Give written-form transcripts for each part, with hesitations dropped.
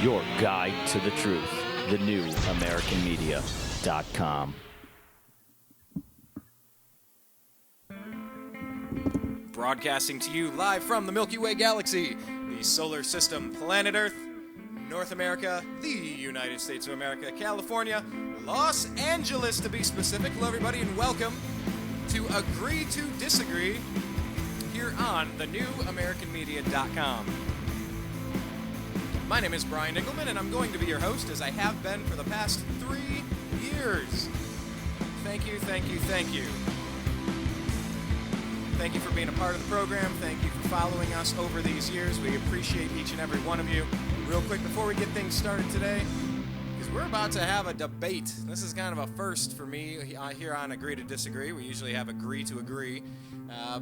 your guide to the truth. TheNewAmericanMedia.com. Broadcasting to you live from the Milky Way Galaxy, the solar system, planet Earth, North America, the United States of America, California, Los Angeles to be specific. Hello everybody and welcome to Agree to Disagree here on TheNewAmericanMedia.com. My name is Brian Engelman and I'm going to be your host as I have been for the past 3 years. Thank you, thank you, thank you. Thank you for being a part of the program. Thank you for following us over these years. We appreciate each and every one of you. Real quick, before we get things started today, because we're about to have a debate. This is kind of a first for me here on Agree to Disagree. We usually have Agree to Agree.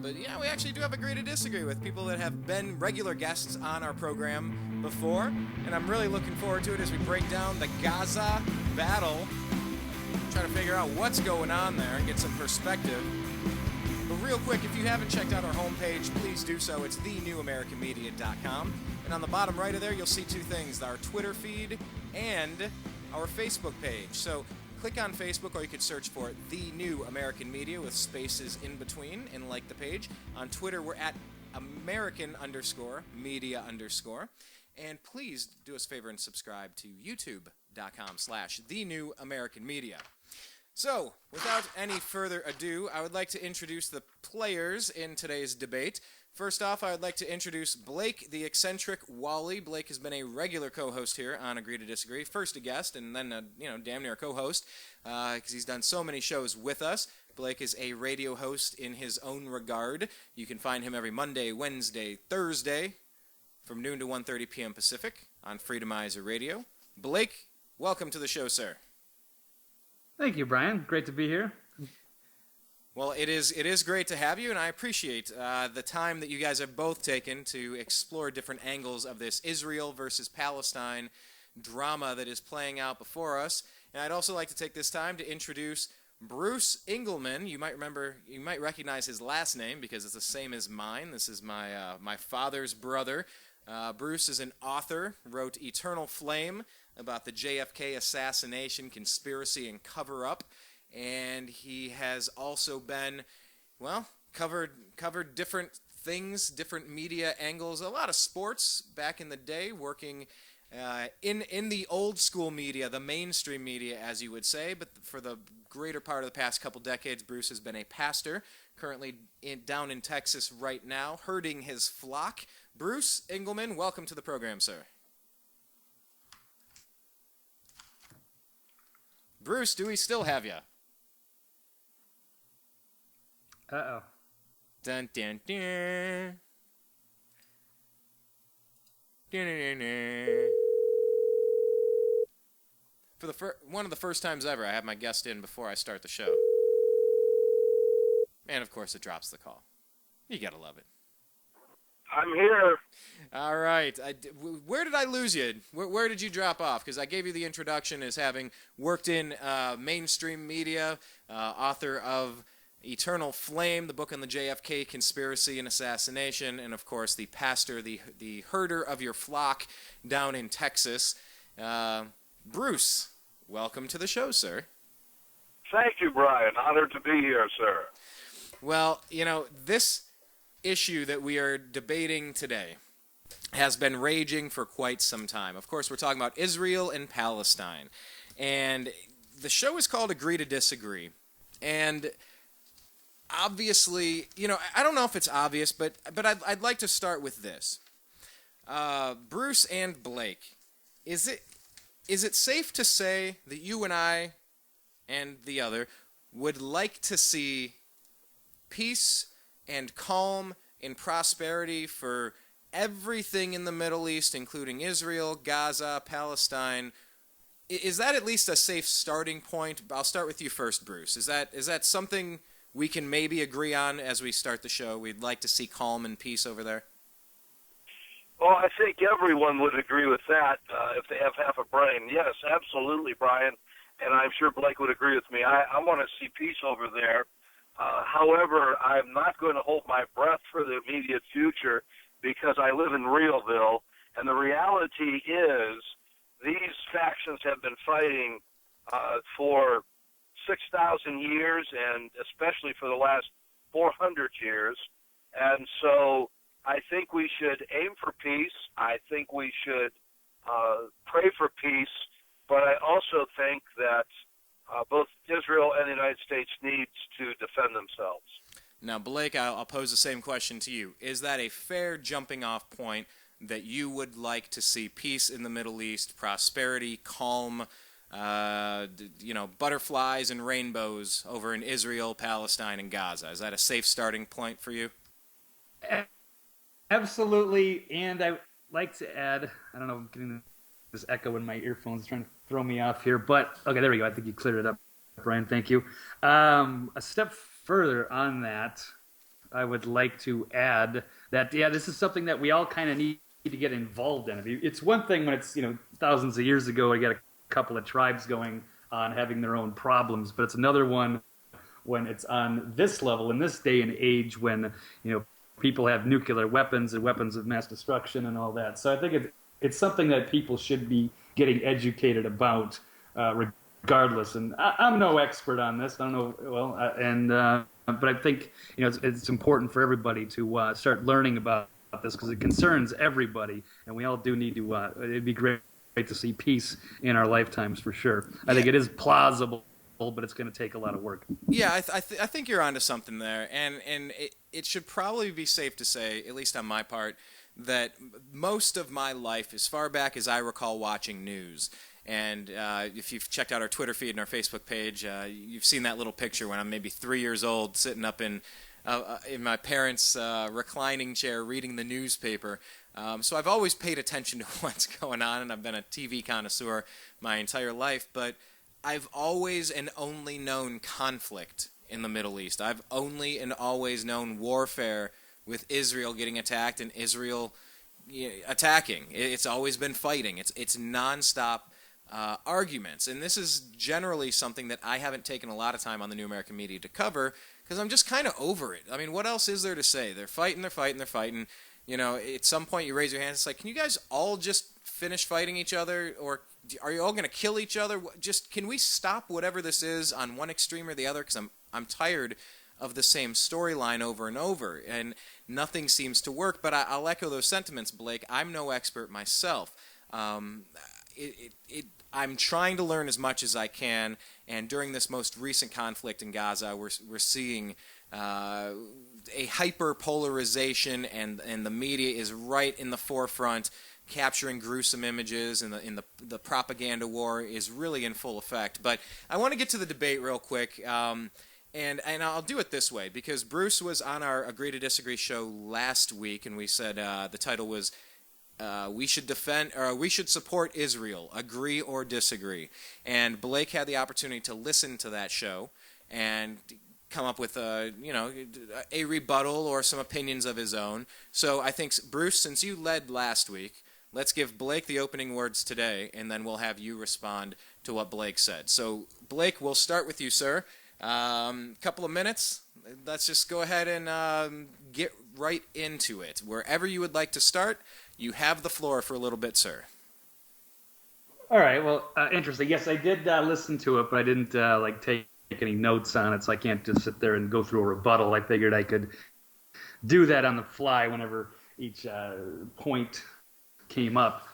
But yeah, we actually do have Agree to Disagree with people that have been regular guests on our program before. And I'm really looking forward to it as we break down the Gaza battle, try to figure out what's going on there and get some perspective. But real quick, if you haven't checked out our homepage, please do so. It's thenewamericanmedia.com. And on the bottom right of there, you'll see two things, our Twitter feed and our Facebook page. So click on Facebook, or you could search for The New American Media with spaces in between and like the page. On Twitter, we're at American_media_. And please do us a favor and subscribe to youtube.com/The New American Media. So, without any further ado, I would like to introduce the players in today's debate. First off, I would like to introduce Blake, the eccentric Walley. Blake has been a regular co-host here on Agree to Disagree. First a guest, and then damn near a co-host, because he's done so many shows with us. Blake is a radio host in his own regard. You can find him every Monday, Wednesday, Thursday, from noon to 1:30 p.m. Pacific on Freedomizer Radio. Blake, welcome to the show, sir. Thank you, Brian. Great to be here. Well, it is great to have you, and I appreciate the time that you guys have both taken to explore different angles of this Israel versus Palestine drama that is playing out before us. And I'd also like to take this time to introduce Bruce Engelman. You might recognize his last name because it's the same as mine. This is my father's brother. Bruce is an author, wrote Eternal Flame about the JFK assassination, conspiracy, and cover-up. And he has also been, covered different things, different media angles, a lot of sports back in the day, working in the old school media, the mainstream media, as you would say. But for the greater part of the past couple decades, Bruce has been a pastor, currently down in Texas right now, herding his flock. Bruce Engelman, welcome to the program, sir. Bruce, do we still have you? Uh-oh. Dun, dun, dun. Dun, dun, dun, dun. For one of the first times ever, I have my guest in before I start the show. And, of course, it drops the call. You gotta love it. I'm here. All right. Where did I lose you? Where did you drop off? Because I gave you the introduction as having worked in mainstream media, author of Eternal Flame, the book on the JFK conspiracy and assassination, and, of course, the pastor, the herder of your flock down in Texas. Bruce, welcome to the show, sir. Thank you, Brian. Honored to be here, sir. Well, this issue that we are debating today has been raging for quite some time. Of course, we're talking about Israel and Palestine. And the show is called Agree to Disagree. And obviously, I don't know if it's obvious, but I'd like to start with this. Bruce and Blake, is it safe to say that you and I and the other would like to see peace and calm and prosperity for everything in the Middle East, including Israel, Gaza, Palestine? Is that at least a safe starting point? I'll start with you first, Bruce. Is that something we can maybe agree on as we start the show? We'd like to see calm and peace over there. Well, I think everyone would agree with that if they have half a brain. Yes, absolutely, Brian. And I'm sure Blake would agree with me. I want to see peace over there. However, I'm not going to hold my breath for the immediate future because I live in Realville, and the reality is these factions have been fighting for 6,000 years, and especially for the last 400 years. And so I think we should aim for peace. I think we should pray for peace. But I also think that both Israel and the United States needs to defend themselves. Now, Blake, I'll pose the same question to you. Is that a fair jumping-off point that you would like to see peace in the Middle East, prosperity, calm, butterflies and rainbows over in Israel, Palestine, and Gaza? Is that a safe starting point for you? Absolutely, and I like to add, I don't know, I'm getting this echo in my earphones trying to throw me off here, but okay, there we go. I think you cleared it up, Brian. Thank you. A step further on that, I would like to add that, this is something that we all kind of need to get involved in. It's one thing when it's, thousands of years ago, you got a couple of tribes going on having their own problems, but it's another one when it's on this level in this day and age when, people have nuclear weapons and weapons of mass destruction and all that. So I think it's something that people should be getting educated about, regardless. And I'm no expert on this. I don't know. But I think it's important for everybody to start learning about this because it concerns everybody, and we all do need to. It'd be great to see peace in our lifetimes for sure. I think it is plausible, but it's going to take a lot of work. Yeah, I think you're onto something there, and it should probably be safe to say, at least on my part, that most of my life, as far back as I recall watching news, and if you've checked out our Twitter feed and our Facebook page, you've seen that little picture when I'm maybe 3 years old, sitting up in my parents' reclining chair reading the newspaper. So I've always paid attention to what's going on, and I've been a TV connoisseur my entire life, but I've always and only known conflict in the Middle East. I've only and always known warfare with Israel getting attacked and Israel attacking. It's always been fighting. It's nonstop arguments. And this is generally something that I haven't taken a lot of time on the New American Media to cover because I'm just kind of over it. I mean, what else is there to say? They're fighting. At some point you raise your hand. It's like, can you guys all just finish fighting each other, or are you all going to kill each other? Just can we stop whatever this is on one extreme or the other? Because I'm tired of the same storyline over and over, and nothing seems to work. But I'll echo those sentiments, Blake. I'm no expert myself. I'm trying to learn as much as I can, and during this most recent conflict in Gaza, we're seeing a hyper-polarization, and the media is right in the forefront, capturing gruesome images, and the propaganda war is really in full effect. But I want to get to the debate real quick, and I'll do it this way, because Bruce was on our Agree to Disagree show last week, and we said the title was we should support Israel, agree or disagree. And Blake had the opportunity to listen to that show and come up with a rebuttal or some opinions of his own. So I think, Bruce, since you led last week, let's give Blake the opening words today, and then we'll have you respond to what Blake said. So, Blake, we'll start with you, sir. Couple of minutes. Let's just go ahead and get right into it. Wherever you would like to start, you have the floor for a little bit, sir. All right. Well, interesting. Yes, I did listen to it, but I didn't take any notes on it, so I can't just sit there and go through a rebuttal. I figured I could do that on the fly whenever each point came up.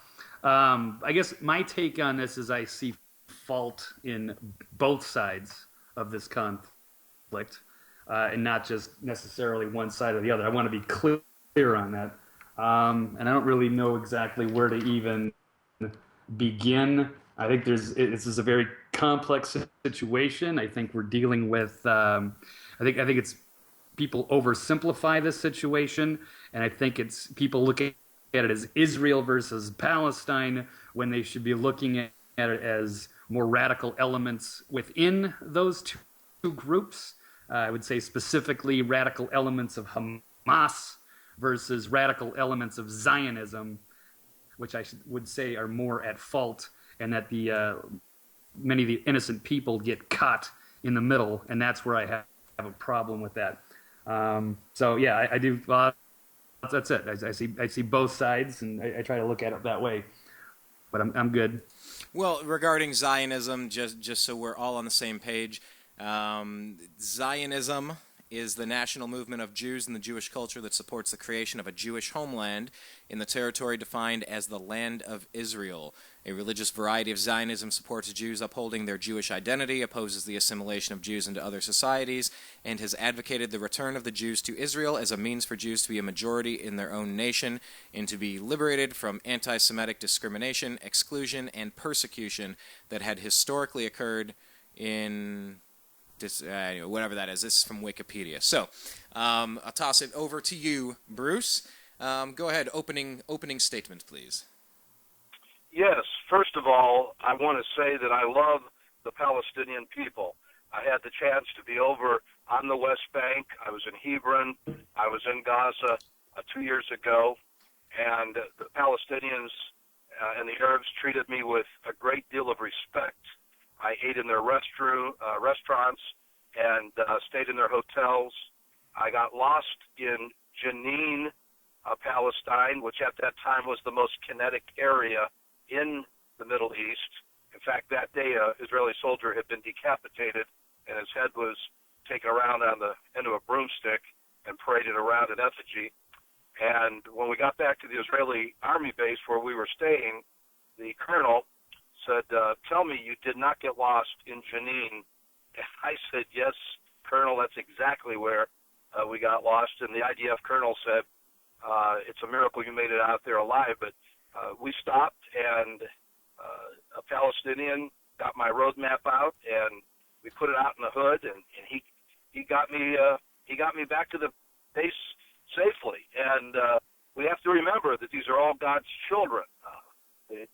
I guess my take on this is I see fault in both sides of this conflict, and not just necessarily one side or the other. I want to be clear on that. And I don't really know exactly where to even begin. I think this is a very complex situation. I think we're dealing with, I think it's people oversimplify this situation, and I think it's people looking at it as Israel versus Palestine when they should be looking at it as more radical elements within those two groups. I would say specifically radical elements of Hamas versus radical elements of Zionism, which I would say are more at fault, and that many of the innocent people get caught in the middle, and that's where I have a problem with that. So yeah, I do. That's it. I see both sides, and I try to look at it that way. but I'm good. Well, regarding Zionism, just so we're all on the same page, Zionism is the national movement of Jews and the Jewish culture that supports the creation of a Jewish homeland in the territory defined as the Land of Israel. A religious variety of Zionism supports Jews upholding their Jewish identity, opposes the assimilation of Jews into other societies, and has advocated the return of the Jews to Israel as a means for Jews to be a majority in their own nation and to be liberated from anti-Semitic discrimination, exclusion, and persecution that had historically occurred in anyway, whatever that is. This is from Wikipedia. So I'll toss it over to you, Bruce. Go ahead. Opening statement, please. Yes. First of all, I want to say that I love the Palestinian people. I had the chance to be over on the West Bank. I was in Hebron. I was in Gaza 2 years ago. And the Palestinians and the Arabs treated me with a great deal of respect. I ate in their restaurants and stayed in their hotels. I got lost in Jenin, Palestine, which at that time was the most kinetic area in the Middle East. In fact, that day, an Israeli soldier had been decapitated, and his head was taken around on the end of a broomstick and paraded around in effigy. And when we got back to the Israeli army base where we were staying, the colonel said, tell me you did not get lost in Jenin. And I said, yes, Colonel, that's exactly where we got lost. And the IDF colonel said, it's a miracle you made it out there alive. But we stopped, and a Palestinian got my road map out, and we put it out in the hood, and he got me back to the base safely. And we have to remember that these are all God's children.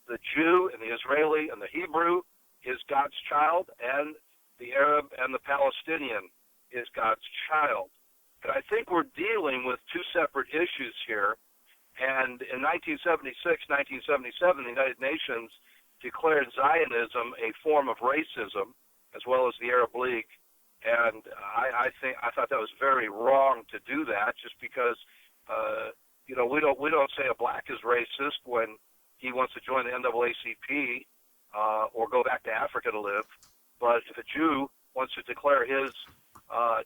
The Jew and the Israeli and the Hebrew is God's child, and the Arab and the Palestinian is God's child. But I think we're dealing with two separate issues here. And in 1976, 1977, the United Nations declared Zionism a form of racism, as well as the Arab League. And I thought that was very wrong to do that, just because we don't say a black is racist when he wants to join the NAACP or go back to Africa to live. But if a Jew wants to declare his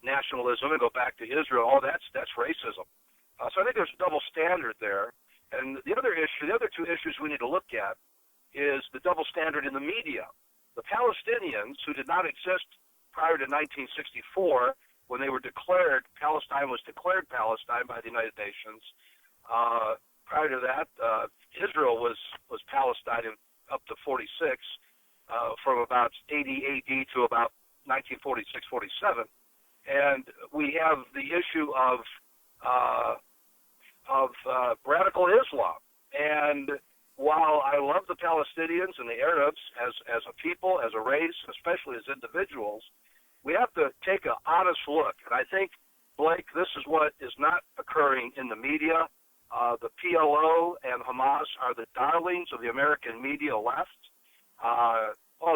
nationalism and go back to Israel, that's racism. So I think there's a double standard there. And the other two issues we need to look at is the double standard in the media. The Palestinians, who did not exist prior to 1964, when they were declared, Palestine was declared Palestine by the United Nations. Prior to that, Israel was Palestine up to 46, from about 80 AD to about 1946, 47. And we have the issue of radical Islam. And while I love the Palestinians and the Arabs as a people, as a race, especially as individuals, we have to take an honest look. And I think, Blake, this is what is not occurring in the media. The PLO and Hamas are the darlings of the American media left.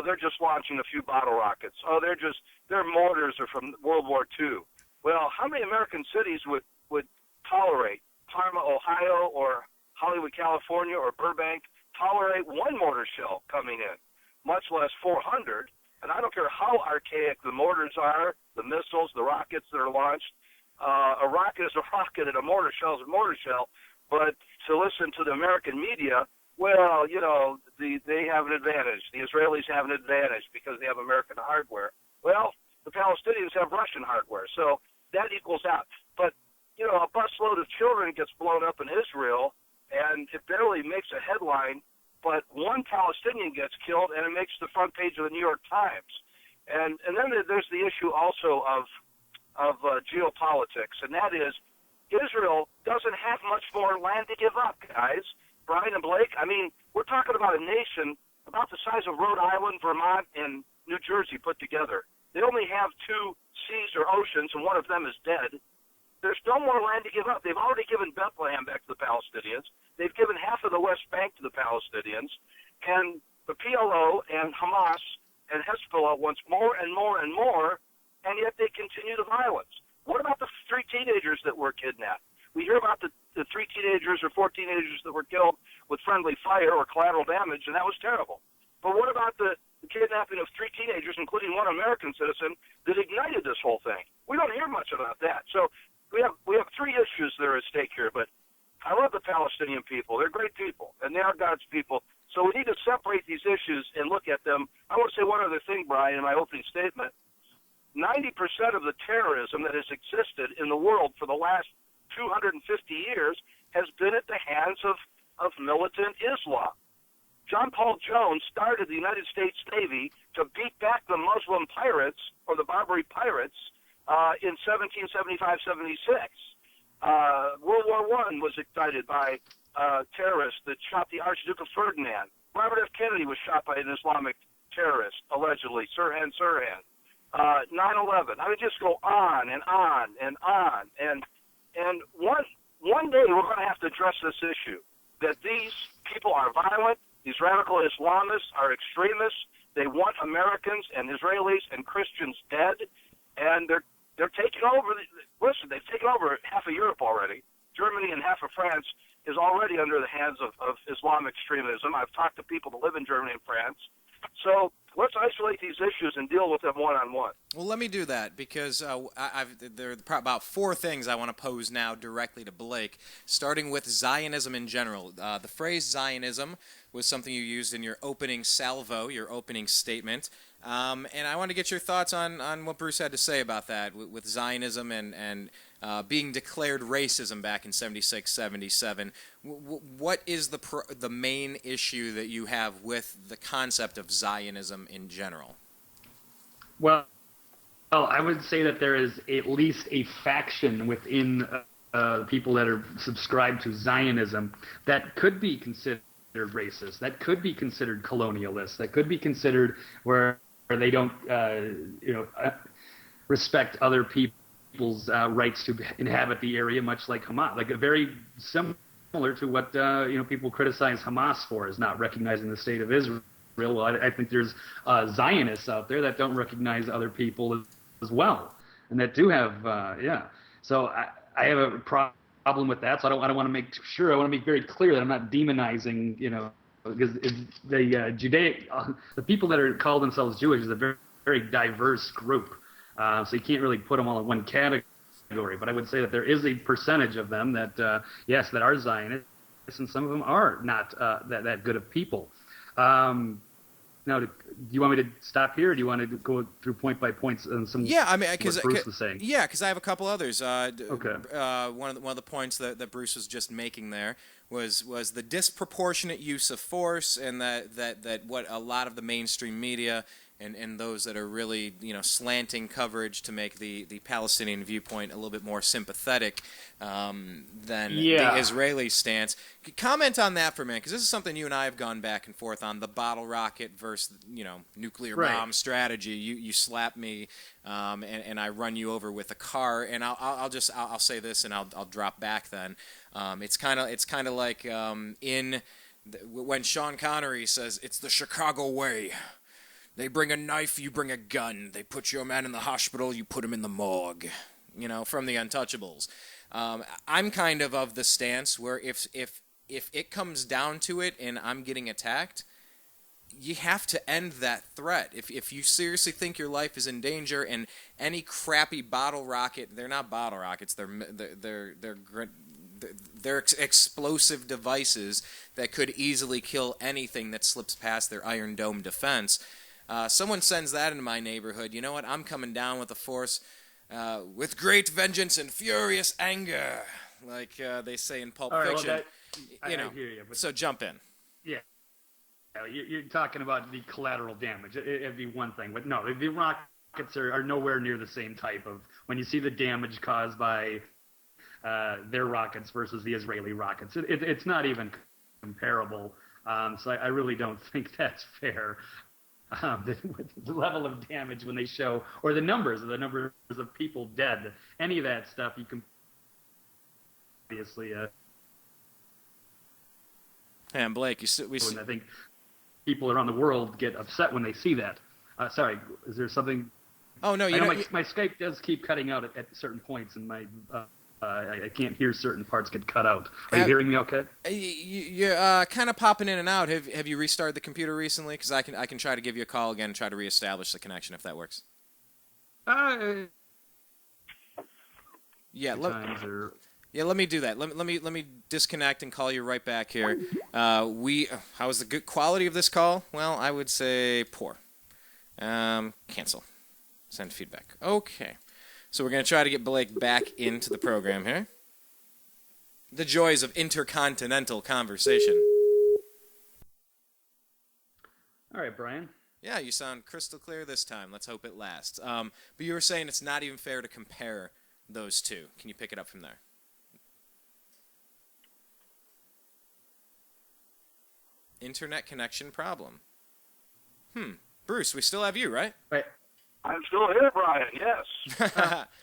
They're just launching a few bottle rockets. Their mortars are from World War II. Well, how many American cities would tolerate Parma, Ohio, or Hollywood, California, or Burbank, tolerate one mortar shell coming in, much less 400? And I don't care how archaic the mortars are, the missiles, the rockets that are launched. A rocket is a rocket and a mortar shell is a mortar shell. But to listen to the American media, well, they have an advantage. The Israelis have an advantage because they have American hardware. Well, the Palestinians have Russian hardware, so that equals out. But, a busload of children gets blown up in Israel, and it barely makes a headline, but one Palestinian gets killed, and it makes the front page of the New York Times. And then there's the issue also of geopolitics, and that is Israel doesn't have much more land to give up, guys. Brian and Blake, we're talking about a nation about the size of Rhode Island, Vermont, and New Jersey put together. They only have two seas or oceans, and one of them is dead. There's no more land to give up. They've already given Bethlehem back to the Palestinians. They've given half of the West Bank to the Palestinians. And the PLO and Hamas and Hezbollah wants more and more and more, and yet they continue the violence. What about the 3 teenagers that were kidnapped? We hear about the 3 teenagers or 4 teenagers that were killed with friendly fire or collateral damage, and that was terrible. But what about the kidnapping of 3 teenagers, including one American citizen, that ignited this whole thing? We don't hear much about that. So we have 3 issues that are at stake here. But I love the Palestinian people. They're great people, and they are God's people. So we need to separate these issues and look at them. I want to say one other thing, Brian, in my opening statement. 90% of the terrorism that has existed in the world for the last 250 years has been at the hands of militant Islam. John Paul Jones started the United States Navy to beat back the Muslim pirates, or the Barbary pirates, in 1775-76. World War I was ignited by terrorists that shot the Archduke of Ferdinand. Robert F. Kennedy was shot by an Islamic terrorist, allegedly, Sirhan Sirhan. 9/11. I would just go on and on and on. And one day we're going to have to address this issue, that these people are violent, these radical Islamists are extremists, they want Americans and Israelis and Christians dead, and they're taking over. Listen, they've taken over half of Europe already. Germany and half of France is already under the hands of Islamic extremism. I've talked to people that live in Germany and France. So let's isolate these issues and deal with them one-on-one. Well, let me do that, because there are about 4 things I want to pose now directly to Blake, starting with Zionism in general. The phrase Zionism was something you used in your opening salvo, your opening statement. And I want to get your thoughts on what Bruce had to say about that, with Zionism and being declared racism back in 76, 77. What is the main issue that you have with the concept of Zionism in general? Well, I would say that there is at least a faction within people that are subscribed to Zionism that could be considered racist, that could be considered colonialist, that could be considered where they don't, respect other people's rights to inhabit the area, much like Hamas, like a very similar to what people criticize Hamas for, is not recognizing the state of Israel. Well, I think there's Zionists out there that don't recognize other people as well, and that do have, So I have a problem with that. So I want to make sure. I want to make very clear that I'm not demonizing, because the people that are called themselves Jewish is a very, very diverse group. So you can't really put them all in one category. But I would say that there is a percentage of them that, yes, that are Zionists, and some of them are not that good of people. Now, do you want me to stop here, or do you want to go through point by points and some? Yeah, I mean, what Bruce was saying. Yeah, because I have a couple others. Okay. One of the points that Bruce was just making there was the disproportionate use of force, and that what a lot of the mainstream media and those that are really slanting coverage to make the Palestinian viewpoint a little bit more sympathetic than the Israeli stance. Comment on that for a minute, because this is something you and I have gone back and forth on, the bottle rocket versus nuclear bomb strategy. You slap me and I run you over with a car, and I'll say this and I'll drop back then. It's kind of like when Sean Connery says it's the Chicago way. They bring a knife, you bring a gun. They put your man in the hospital, you put him in the morgue. From the Untouchables. I'm kind of the stance where if it comes down to it and I'm getting attacked, you have to end that threat. If you seriously think your life is in danger, and any crappy bottle rocket, they're not bottle rockets, they're explosive devices that could easily kill anything that slips past their Iron Dome defense. Someone sends that into my neighborhood, you know what? I'm coming down with the force, with great vengeance and furious anger, like they say in Pulp Fiction. I hear you. But so jump in. Yeah. You're talking about the collateral damage. It'd be one thing, but no, the rockets are nowhere near the same type of, when you see the damage caused by their rockets versus the Israeli rockets. It's not even comparable. So I really don't think that's fair. The level of damage when they show, or the numbers of people dead, any of that stuff, you can obviously. And Blake, and I think people around the world get upset when they see that. Sorry, is there something? Oh no, my Skype does keep cutting out at certain points in my I can't hear certain parts get cut out. Are you hearing me okay? You're kind of popping in and out. Have you restarted the computer recently? Because I can try to give you a call again and try to reestablish the connection if that works. Yeah, let me do that. Let me disconnect and call you right back here. How is the good quality of this call? Well, I would say poor. Cancel. Send feedback. Okay. So we're going to try to get Blake back into the program here. The joys of intercontinental conversation. All right, Brian. Yeah, you sound crystal clear this time. Let's hope it lasts. But you were saying it's not even fair to compare those two. Can you pick it up from there? Internet connection problem. Bruce, we still have you, right? Right. I'm still here, Brian. Yes.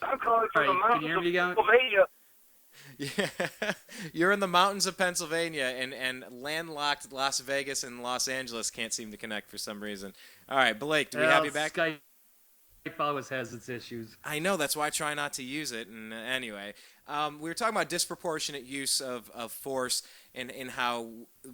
I'm calling from the mountains of Pennsylvania. Yeah, you're in the mountains of Pennsylvania, and landlocked Las Vegas and Los Angeles can't seem to connect for some reason. All right, Blake, do we have you back? Skype always has its issues. I know, that's why I try not to use it. And anyway, we were talking about disproportionate use of force and how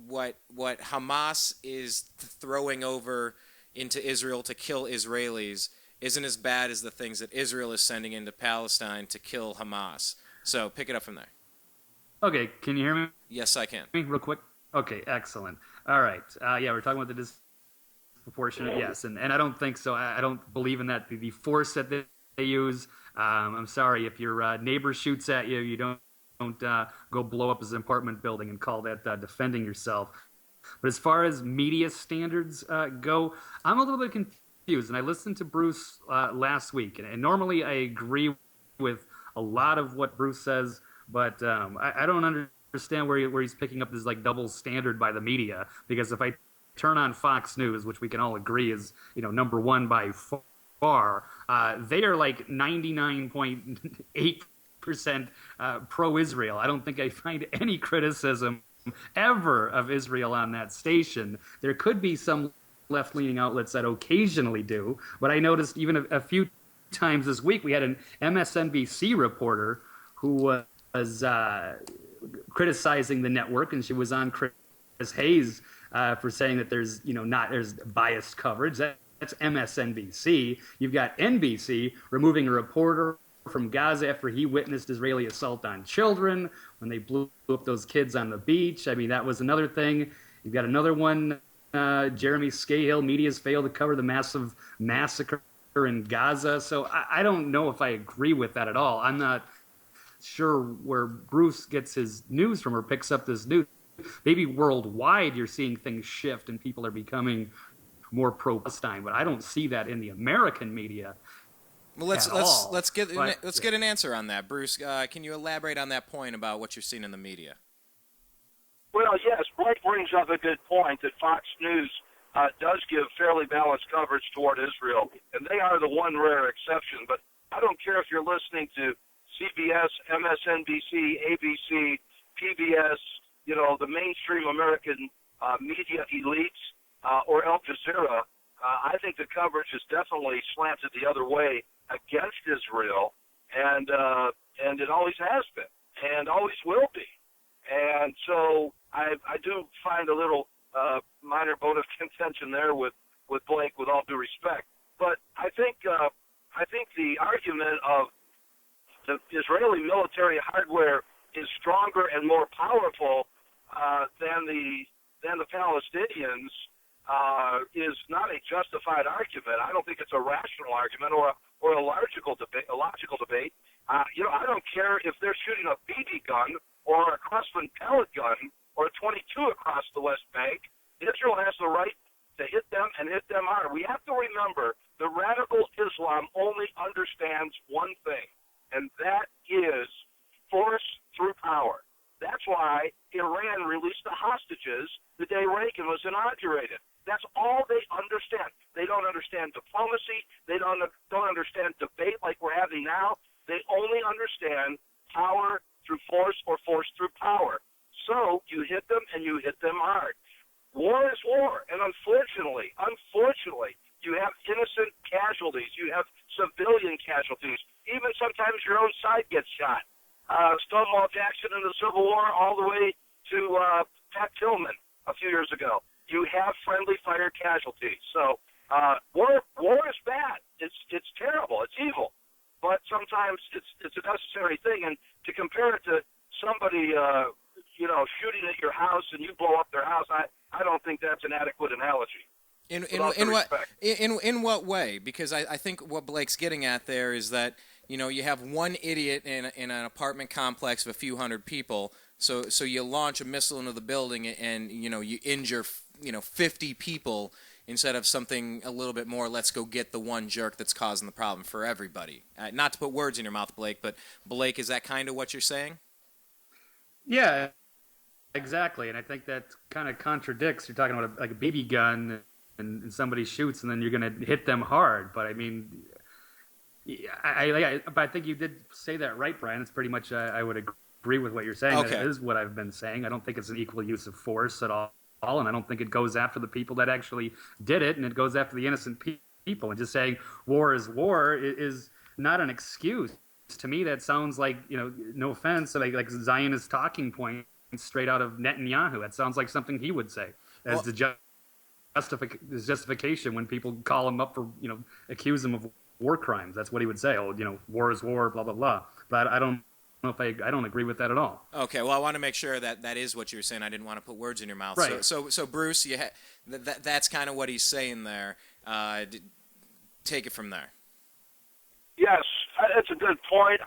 what Hamas is throwing over into Israel to kill Israelis isn't as bad as the things that Israel is sending into Palestine to kill Hamas. So pick it up from there. Okay, can you hear me? Yes, I can. Real quick. Okay, excellent. All right. Yeah, we're talking about the disproportionate. Yes, and I don't think so. I don't believe in that. The force that they use. I'm sorry if your neighbor shoots at you, you don't go blow up his apartment building and call that defending yourself. But as far as media standards go, I'm a little bit confused. And I listened to Bruce last week, and normally I agree with a lot of what Bruce says, but I don't understand where he's picking up this like double standard by the media. Because if I turn on Fox News, which we can all agree is number one by far, they are like 99.8% pro-Israel. I don't think I find any criticism ever of Israel on that station. There could be some left-leaning outlets that occasionally do, but I noticed even a few times this week we had an MSNBC reporter who was criticizing the network, and she was on Chris Hayes for saying that there's there's biased coverage. That's MSNBC. You've got NBC removing a reporter from Gaza after he witnessed Israeli assault on children when they blew up those kids on the beach. I mean, that was another thing. You've got another one. Jeremy Scahill, media's failed to cover the massive massacre in Gaza. So I don't know if I agree with that at all. I'm not sure where Bruce gets his news from or picks up this news. Maybe worldwide you're seeing things shift and people are becoming more pro-Palestine, but I don't see that in the American media. Well, let's get an answer on that, Bruce. Can you elaborate on that point about what you're seeing in the media? Well, yes, Blake brings up a good point that Fox News does give fairly balanced coverage toward Israel, and they are the one rare exception. But I don't care if you're listening to CBS, MSNBC, ABC, PBS, the mainstream American media elites, or Al Jazeera. I think the coverage is definitely slanted the other way against Israel, and it always has been, and always will be. And so I do find a little minor bone of contention there with Blake, with all due respect. But I think the argument of the Israeli military hardware is stronger and more powerful than the Palestinians is not a justified argument. I don't think it's a rational argument or a logical debate. I don't care if they're shooting a BB gun or a Crosland pellet gun or a 22 across the West Bank. Israel has the right to hit them and hit them hard. We have to remember the radical Islam only understands one thing, and that is force through power. That's why Iran released the hostages the day Reagan was inaugurated. That's all they understand. They don't understand diplomacy. They don't understand debate like we're having now. They only understand power through force or force through power. So you hit them and you hit them hard. War is war, and unfortunately, you have innocent casualties. You have civilian casualties. Even sometimes your own side gets shot. Stonewall Jackson in the Civil War, all the way to Pat Tillman a few years ago. You have friendly fire casualties. So war is bad. It's terrible. It's evil. But sometimes it's a necessary thing. And to compare it to somebody shooting at your house and you blow up their house, I don't think that's an adequate analogy. In what way? Because I think what Blake's getting at there is that you have one idiot in an apartment complex of a few hundred people. So you launch a missile into the building and you injure 50 people instead of something a little bit more. Let's go get the one jerk that's causing the problem for everybody. Not to put words in your mouth, Blake, but Blake, is that kind of what you're saying? Yeah, exactly. And I think that kind of contradicts. You're talking about like a BB gun and somebody shoots and then you're going to hit them hard. But I mean, but I think you did say that right, Brian. It's pretty much I would agree with what you're saying. Okay. That is what I've been saying. I don't think it's an equal use of force at all, and I don't think it goes after the people that actually did it, and it goes after the innocent people. And just saying war is not an excuse. To me, that sounds like, no offense, like Zionist talking point straight out of Netanyahu. That sounds like something he would say as the justification when people call him up for, accuse him of war crimes. That's what he would say. Oh, war is war, blah, blah, blah. But I don't know if I don't agree with that at all. Okay, well, I want to make sure that is what you were saying. I didn't want to put words in your mouth. Right. So Bruce, that's kind of what he's saying there. Take it from there. Yes, that's a good point.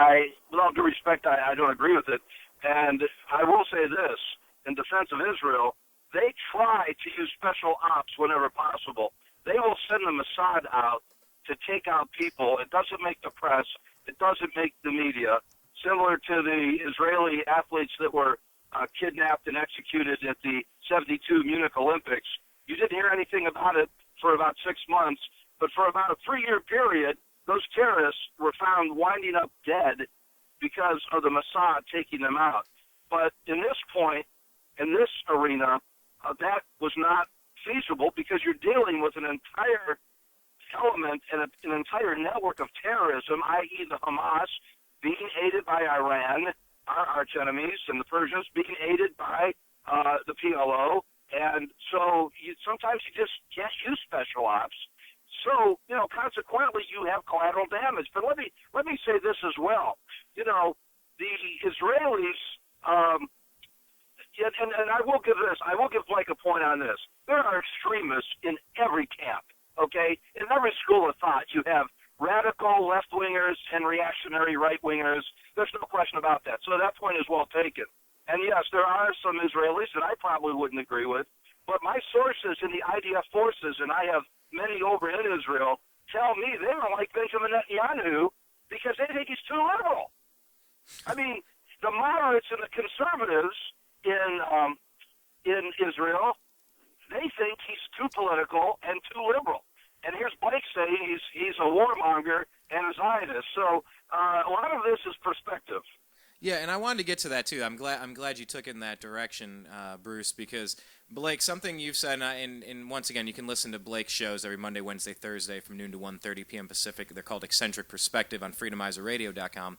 With all due respect, I don't agree with it. And I will say this, in defense of Israel, they try to use special ops whenever possible. They will send the Mossad out to take out people. It doesn't make the press. It doesn't make the media. Similar to the Israeli athletes that were kidnapped and executed at the 72 Munich Olympics. You didn't hear anything about it for about 6 months, but for about a 3-year period, those terrorists were found winding up dead because of the Mossad taking them out. But in this point, in this arena, that was not feasible because you're dealing with an entire element and an entire network of terrorism, i.e. the Hamas, being aided by Iran, our arch enemies, and the Persians being aided by the PLO. And so sometimes you just can't use special ops. So, consequently, you have collateral damage. But let me say this as well. The Israelis, and I will give this, I will give Blake a point on this. There are extremists in every camp, okay? In every school of thought, you have radical left-wingers and reactionary right-wingers. There's no question about that. So that point is well taken. And yes, there are some Israelis that I probably wouldn't agree with, but my sources in the IDF forces, and I have many over in Israel, tell me they don't like Benjamin Netanyahu because they think he's too liberal. I mean, the moderates and the conservatives in Israel, they think he's too political and too liberal. And here's Blake saying he's a warmonger and a Zionist. So a lot of this is perspective. Yeah, and I wanted to get to that too. I'm glad you took it in that direction, Bruce, because Blake, something you've said, and once again, you can listen to Blake's shows every Monday, Wednesday, Thursday from noon to 1:30 p.m. Pacific. They're called Eccentric Perspective on freedomizerradio.com.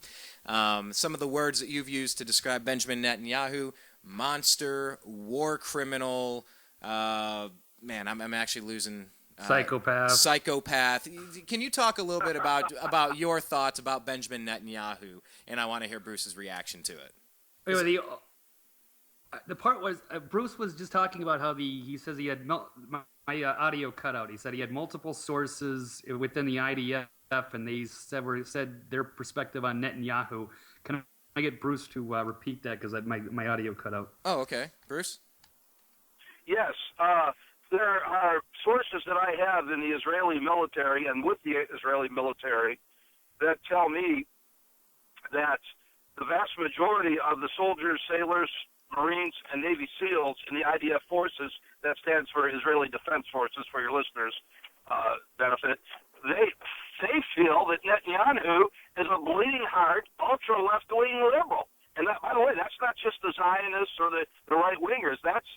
Some of the words that you've used to describe Benjamin Netanyahu: monster, war criminal. Man, I'm actually losing. Psychopath. Can you talk a little bit about your thoughts about Benjamin Netanyahu? And I want to hear Bruce's reaction to it. Anyway, the part was Bruce was just talking about how he says he had my audio cut out. He said he had multiple sources within the IDF, and they said their perspective on Netanyahu. Can I get Bruce to repeat that because my audio cut out? Oh, okay, Bruce. Yes. There are sources that I have in the Israeli military and with the Israeli military that tell me that the vast majority of the soldiers, sailors, Marines, and Navy SEALs in the IDF forces, that stands for Israeli Defense Forces for your listeners' benefit, they feel that Netanyahu is a bleeding heart, ultra-left-wing liberal. And that, by the way, that's not just the Zionists or the right-wingers. That's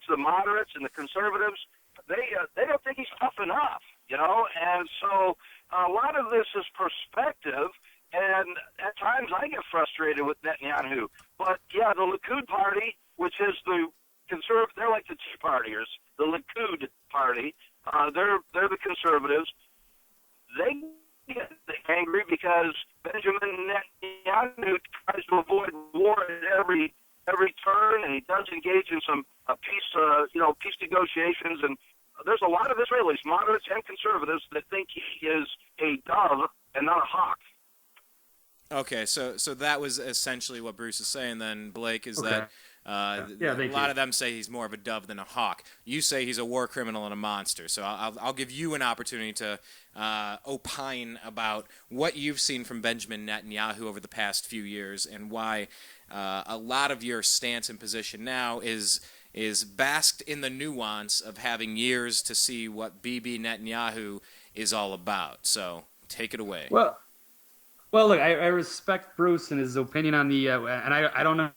the moderates and the conservatives. They don't think he's tough enough, And so a lot of this is perspective, And at times I get frustrated with Netanyahu. But, yeah, the Likud party, which is the conservative, they're like the Tea Partiers, the Likud party. They're the conservatives. They get angry because Benjamin Netanyahu tries to avoid war at every turn, and he does engage in some peace negotiations. And there's a lot of Israelis, moderates and conservatives, that think he is a dove and not a hawk. Okay, so that was essentially what Bruce is saying then, Blake, is Okay. that a lot of them say he's more of a dove than a hawk. You say he's a war criminal and a monster, so I'll give you an opportunity to opine about what you've seen from Benjamin Netanyahu over the past few years and why a lot of your stance and position now is basked in the nuance of having years to see what Bibi Netanyahu is all about. So take it away. Well, look, I respect Bruce and his opinion on the, and I don't know.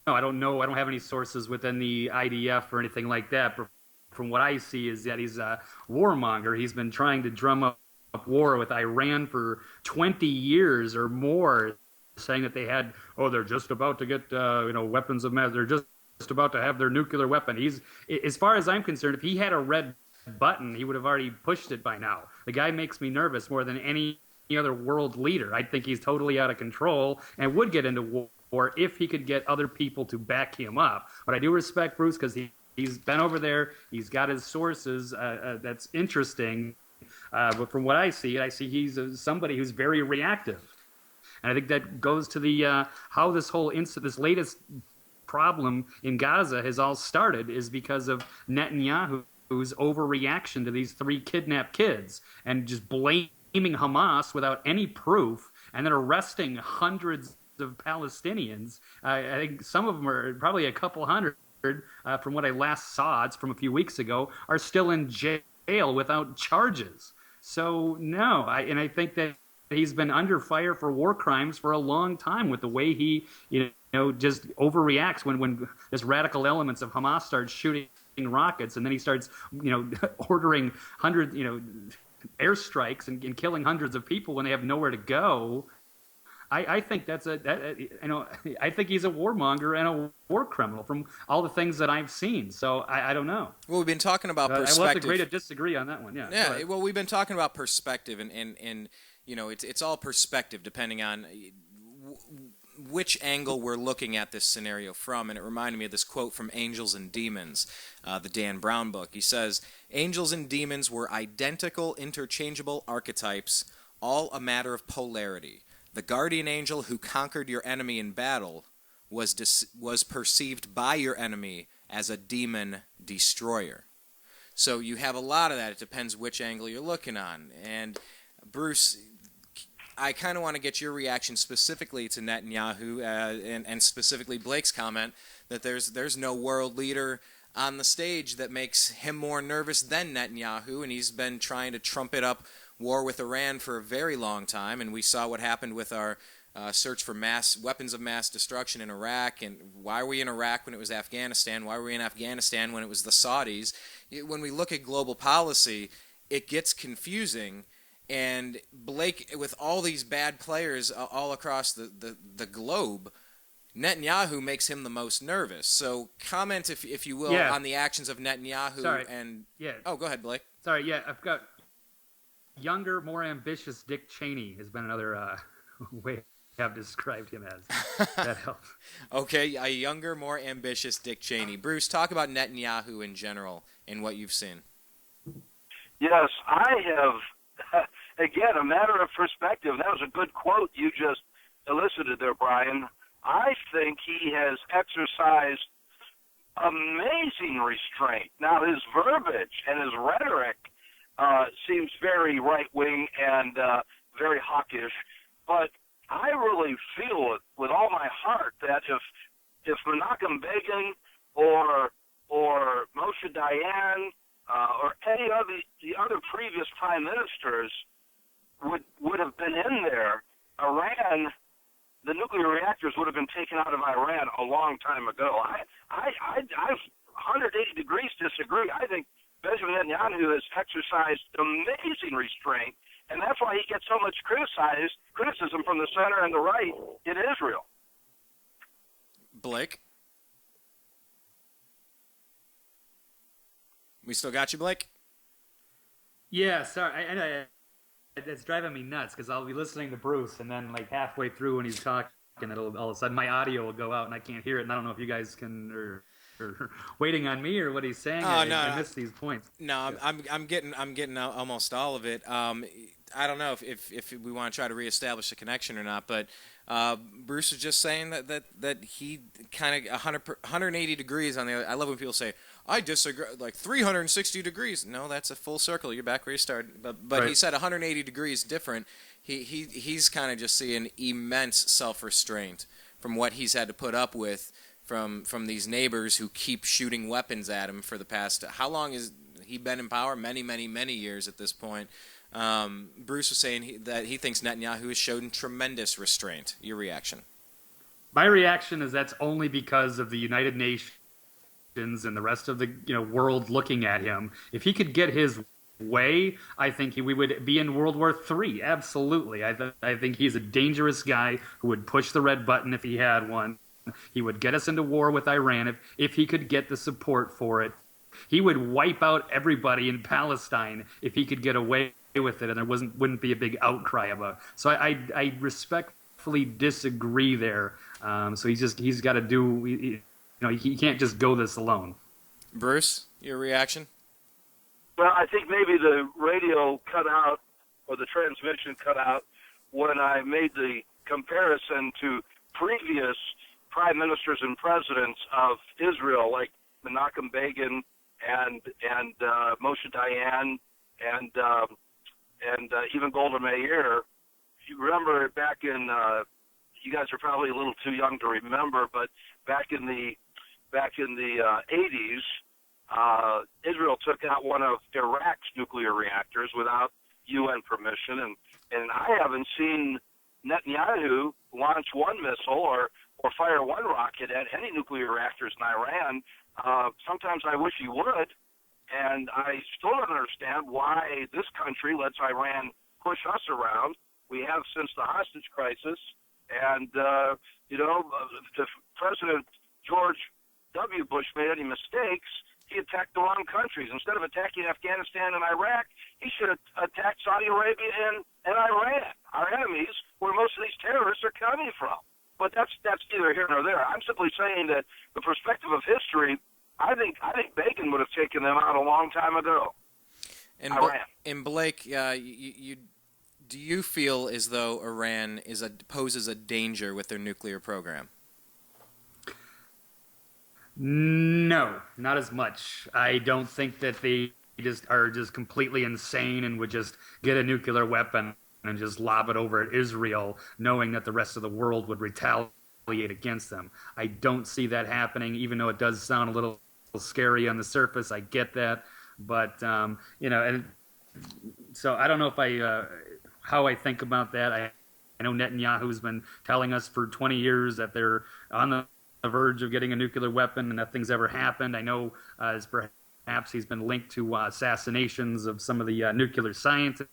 I don't know. I don't have any sources within the IDF or anything like that. But from what I see is that he's a warmonger. He's been trying to drum up war with Iran for 20 years or more, saying that they're just about to get, weapons of mass. They're just about to have their nuclear weapon. As far as I'm concerned, if he had a red button, he would have already pushed it by now. The guy makes me nervous more than any other world leader. I think he's totally out of control and would get into war if he could get other people to back him up. But I do respect Bruce because he's been over there. He's got his sources. That's interesting. But from what I see he's somebody who's very reactive. And I think that goes to the how this whole this latest problem in Gaza has all started is because of Netanyahu's overreaction to these 3 kidnapped kids and just blaming Hamas without any proof and then arresting hundreds of Palestinians. I think some of them are probably a couple hundred, from what I last saw, it's from a few weeks ago, are still in jail without charges. So no, I think that he's been under fire for war crimes for a long time with the way he just overreacts when this radical elements of Hamas starts shooting rockets, and then he starts ordering airstrikes and killing hundreds of people when they have nowhere to go. I think I think he's a warmonger and a war criminal from all the things that I've seen. So I don't know. Well, we've been talking about perspective. I will have to agree to disagree on that one. Yeah. Yeah. Well, we've been talking about perspective, and it's all perspective depending on which angle we're looking at this scenario from. And it reminded me of this quote from Angels and Demons, the Dan Brown book. He says, "Angels and demons were identical, interchangeable archetypes, all a matter of polarity. The guardian angel who conquered your enemy in battle was perceived by your enemy as a demon destroyer." So you have a lot of that. It depends which angle you're looking on. And Bruce, I kind of want to get your reaction specifically to Netanyahu and specifically Blake's comment that there's no world leader on the stage that makes him more nervous than Netanyahu, and he's been trying to trumpet up war with Iran for a very long time, and we saw what happened with our search for weapons of mass destruction in Iraq, and why were we in Iraq when it was Afghanistan? Why were we in Afghanistan when it was the Saudis? When we look at global policy, it gets confusing, and Blake, with all these bad players all across the globe, Netanyahu makes him the most nervous. So comment, if you will, on the actions of Netanyahu. Sorry. Oh, go ahead, Blake. Sorry, I've got younger, more ambitious Dick Cheney has been another way I've described him as. That helps. Okay, a younger, more ambitious Dick Cheney. Bruce, talk about Netanyahu in general and what you've seen. Yes, I have, again, a matter of perspective. That was a good quote you just elicited there, Brian. I think he has exercised amazing restraint. Now, his verbiage and his rhetoric seems very right-wing and very hawkish, but I really feel it with all my heart that if Menachem Begin or Moshe Dayan or any of the other previous prime ministers would have been in there, Iran, the nuclear reactors would have been taken out of Iran a long time ago. I 180 degrees disagree. I think Benjamin Netanyahu has exercised amazing restraint And that's why he gets so much criticism from the center and the right in Israel. Blake? We still got you, Blake? Yeah, sorry. It's driving me nuts because I'll be listening to Bruce, and then like halfway through when he's talking, it'll all of a sudden my audio will go out and I can't hear it, and I don't know if you guys can or waiting on me or what he's saying. I missed these points. No, I'm getting almost all of it. I don't know if we want to try to reestablish a connection or not, but Bruce was just saying that he kind of 180 degrees on the other. I love when people say, I disagree, like 360 degrees. No, that's a full circle. You're back where you started. But right. He said 180 degrees different. He's kind of just seeing immense self-restraint from what he's had to put up with from these neighbors who keep shooting weapons at him for the past. How long has he been in power? Many, many, many years at this point. Bruce was saying that he thinks Netanyahu has shown tremendous restraint. Your reaction? My reaction is that's only because of the United Nations and the rest of the world looking at him. If he could get his way, I think we would be in World War III. Absolutely. I think he's a dangerous guy who would push the red button if he had one. He would get us into war with Iran if he could get the support for it. He would wipe out everybody in Palestine if he could get away with it, and there wouldn't be a big outcry about it. So I respectfully disagree there. So he's got to do. He can't just go this alone. Bruce, your reaction? Well, I think maybe the radio cut out or the transmission cut out when I made the comparison to previous prime ministers and presidents of Israel, like Menachem Begin and Moshe Dayan and even Golda Meir. You remember back in you guys are probably a little too young to remember, but back in the 80s, Israel took out one of Iraq's nuclear reactors without UN permission, and I haven't seen Netanyahu launch one missile or fire one rocket at any nuclear reactors in Iran. Sometimes I wish he would, and I still don't understand why this country lets Iran push us around. We have since the hostage crisis, and if President George W. Bush made any mistakes, he attacked the wrong countries. Instead of attacking Afghanistan and Iraq, he should have attacked Saudi Arabia and Iran, our enemies, where most of these terrorists are coming from. But that's neither here nor there. I'm simply saying that the perspective of history, I think Begin would have taken them out a long time ago. And Blake, do you feel as though Iran poses a danger with their nuclear program? No, not as much. I don't think that they are just completely insane and would just get a nuclear weapon and just lob it over at Israel, knowing that the rest of the world would retaliate against them. I don't see that happening, even though it does sound a little scary on the surface. I get that, but and so I don't know if how I think about that. I know Netanyahu's been telling us for 20 years that they're on the verge of getting a nuclear weapon, and nothing's ever happened. I know as perhaps he's been linked to assassinations of some of the nuclear scientists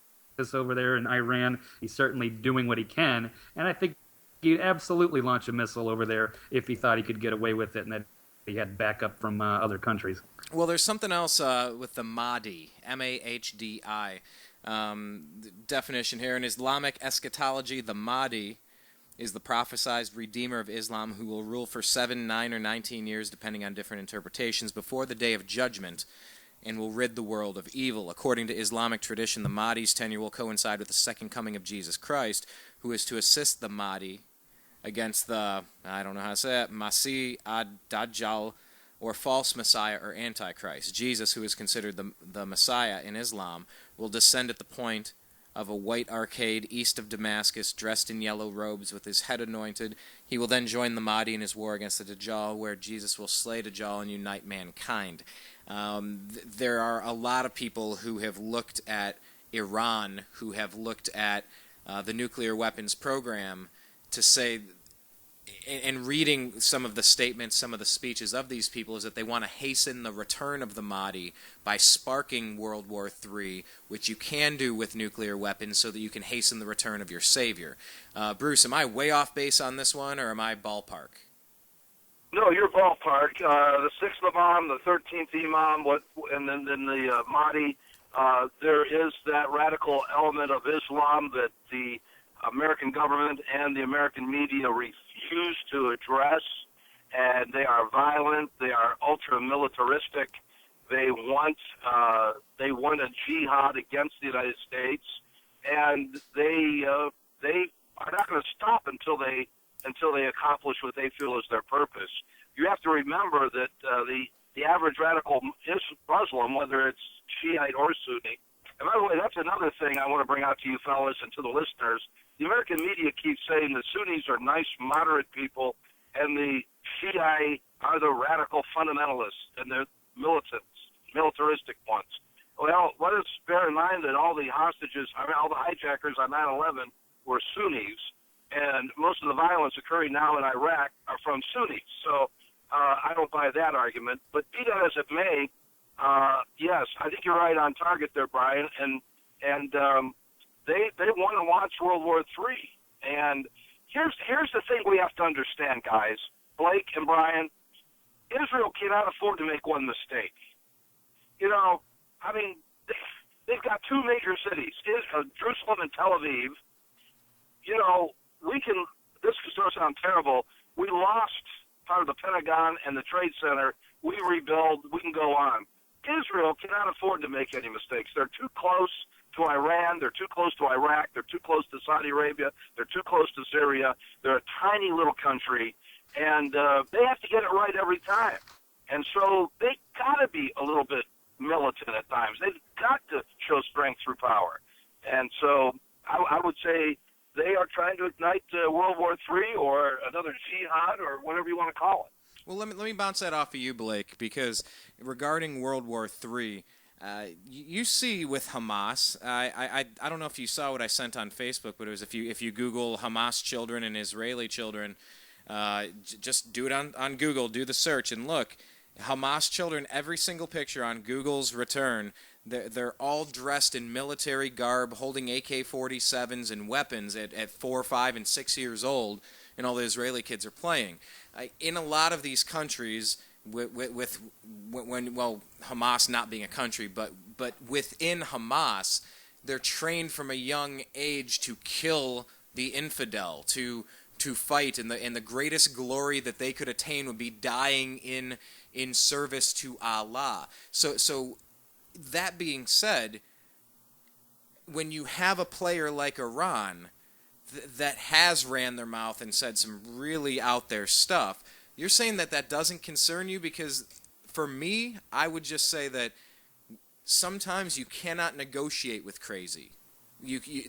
over there in Iran. He's certainly doing what he can, and I think he'd absolutely launch a missile over there if he thought he could get away with it and that he had backup from other countries. Well, there's something else with the Mahdi, M-A-H-D-I. Definition here. In Islamic eschatology, the Mahdi is the prophesied redeemer of Islam who will rule for 7, 9, or 19 years, depending on different interpretations, before the day of judgment, and will rid the world of evil. According to Islamic tradition, the Mahdi's tenure will coincide with the second coming of Jesus Christ, who is to assist the Mahdi against the, I don't know how to say it, Masih ad-Dajjal, or false Messiah or Antichrist. Jesus, who is considered the Messiah in Islam, will descend at the point of a white arcade east of Damascus, dressed in yellow robes with his head anointed. He will then join the Mahdi in his war against the Dajjal, where Jesus will slay Dajjal and unite mankind. There are a lot of people who have looked at Iran, who have looked at the nuclear weapons program, to say and reading some of the statements, some of the speeches of these people, is that they want to hasten the return of the Mahdi by sparking World War III, which you can do with nuclear weapons so that you can hasten the return of your savior. Bruce, am I way off base on this one, or am I ballpark? No, you're ballpark. The sixth Imam, the 13th Imam, and then the Mahdi. There is that radical element of Islam that the American government and the American media refuse to address, and they are violent. They are ultra-militaristic. They want a jihad against the United States, and they are not going to stop until they accomplish what they feel is their purpose. You have to remember that the average radical Muslim, whether it's Shiite or Sunni, and by the way, that's another thing I want to bring out to you fellas and to the listeners. The American media keeps saying the Sunnis are nice, moderate people, and the Shiite are the radical fundamentalists, and they're militaristic ones. Well, let us bear in mind that all the hijackers on 9/11 were Sunnis, and most of the violence occurring now in Iraq are from Sunnis. So I don't buy that argument. But be that as it may, yes, I think you're right on target there, Brian. And they want to launch World War III. And here's the thing we have to understand, guys. Blake and Brian, Israel cannot afford to make one mistake. You know, I mean, they've got two major cities, Jerusalem and Tel Aviv. You know, this is going to sound terrible, we lost part of the Pentagon and the Trade Center. We rebuild, we can go on. Israel cannot afford to make any mistakes. They're too close to Iran. They're too close to Iraq. They're too close to Saudi Arabia. They're too close to Syria. They're a tiny little country, and they have to get it right every time. And so they got to be a little bit militant at times. They've got to show strength through power. And so I would say they are trying to ignite World War III or another jihad or whatever you want to call it. Well, let me bounce that off of you, Blake, because regarding World War III, you see with Hamas, I don't know if you saw what I sent on Facebook, but it was if you Google Hamas children and Israeli children, just do it on Google, do the search, and look, Hamas children, every single picture on Google's return, they're all dressed in military garb, holding AK-47s and weapons at 4, 5, and 6 years old, and all the Israeli kids are playing. In a lot of these countries, Hamas not being a country, but within Hamas, they're trained from a young age to kill the infidel, to fight, and the greatest glory that they could attain would be dying in service to Allah. So that being said, when you have a player like Iran that has ran their mouth and said some really out there stuff, you're saying that doesn't concern you? Because for me, I would just say that sometimes you cannot negotiate with crazy.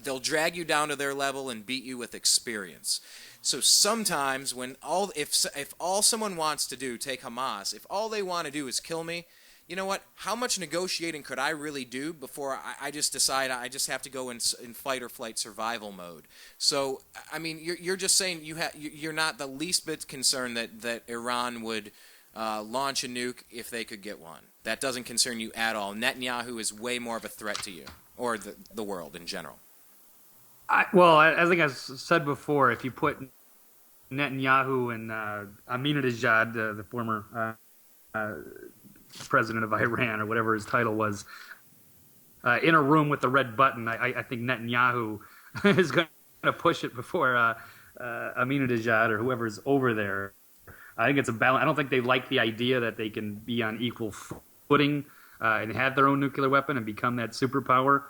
They'll drag you down to their level and beat you with experience. So sometimes if all someone wants to do, take Hamas, if all they want to do is kill me, you know what? How much negotiating could I really do before I just decide I just have to go in fight or flight survival mode? So, I mean, you're just saying you're not the least bit concerned that Iran would launch a nuke if they could get one. That doesn't concern you at all. Netanyahu is way more of a threat to you, or the world in general. I think I said before, if you put Netanyahu and Ahmadinejad, the former president of Iran, or whatever his title was, in a room with the red button, I think Netanyahu is going to push it before Ahmadinejad or whoever's over there. I think it's a balance. I don't think they like the idea that they can be on equal footing and have their own nuclear weapon and become that superpower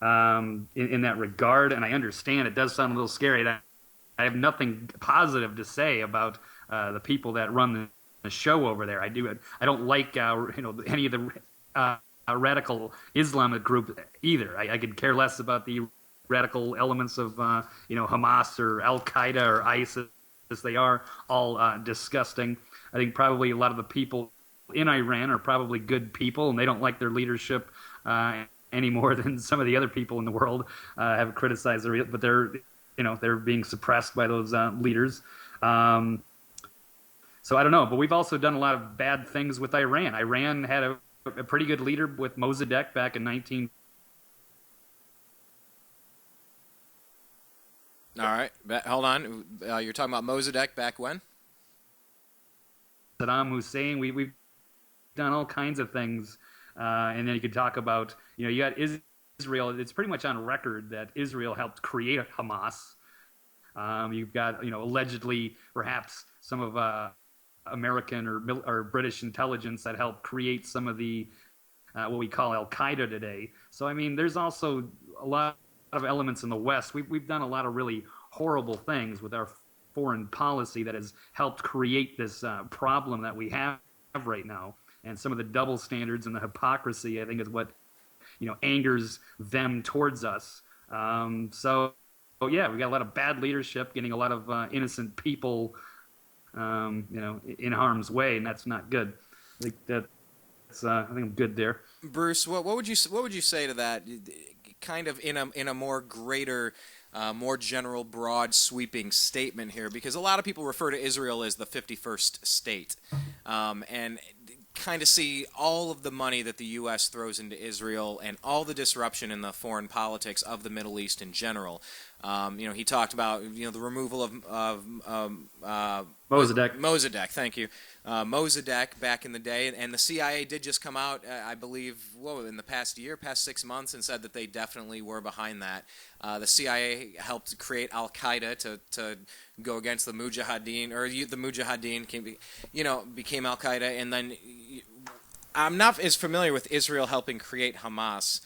in that regard. And I understand it does sound a little scary. I have nothing positive to say about the people that run the show over there. I don't like any of the radical Islamic group either. I could care less about the radical elements of Hamas or Al-Qaeda or ISIS. They are all disgusting. I think probably a lot of the people in Iran are probably good people, and they don't like their leadership any more than some of the other people in the world have criticized but they're being suppressed by those leaders. So I don't know, but we've also done a lot of bad things with Iran. Iran had a pretty good leader with Mossadegh back in 19. All right, hold on. You're talking about Mossadegh back when? Saddam Hussein. We've done all kinds of things, and then you could talk about, you got Israel. It's pretty much on record that Israel helped create Hamas. You've got, allegedly perhaps some of American or British intelligence that helped create some of the what we call Al-Qaeda today. So, I mean, there's also a lot of elements in the West. We've done a lot of really horrible things with our foreign policy that has helped create this problem that we have right now. And some of the double standards and the hypocrisy, I think, is what, angers them towards us. So, yeah, we got a lot of bad leadership, getting a lot of innocent people in harm's way, and that's not good. I think I think I'm good there. Bruce, what would you say to that? Kind of in a more greater, more general, broad, sweeping statement here, because a lot of people refer to Israel as the 51st state, and kind of see all of the money that the U.S. throws into Israel and all the disruption in the foreign politics of the Middle East in general. He talked about the removal of Mossadegh. Thank you, Mossadegh back in the day, and the CIA did just come out, I believe, in the past 6 months, and said that they definitely were behind that. The CIA helped create Al-Qaeda to go against the Mujahideen, or the Mujahideen became Al-Qaeda, and then I'm not as familiar with Israel helping create Hamas.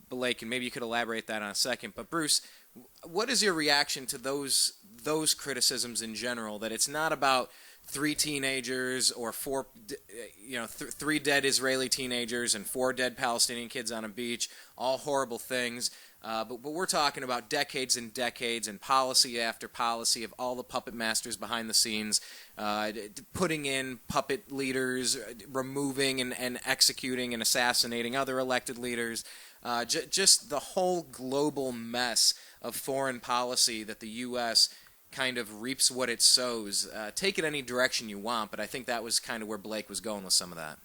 Blake, and maybe you could elaborate that on a second. But Bruce, what is your reaction to those criticisms in general? That it's not about 3 teenagers or 4, 3 dead Israeli teenagers and 4 dead Palestinian kids on a beach, all horrible things. But we're talking about decades and decades and policy after policy of all the puppet masters behind the scenes, putting in puppet leaders, removing and executing and assassinating other elected leaders. Just the whole global mess of foreign policy that the U.S. kind of reaps what it sows. Take it any direction you want, but I think that was kind of where Blake was going with some of that.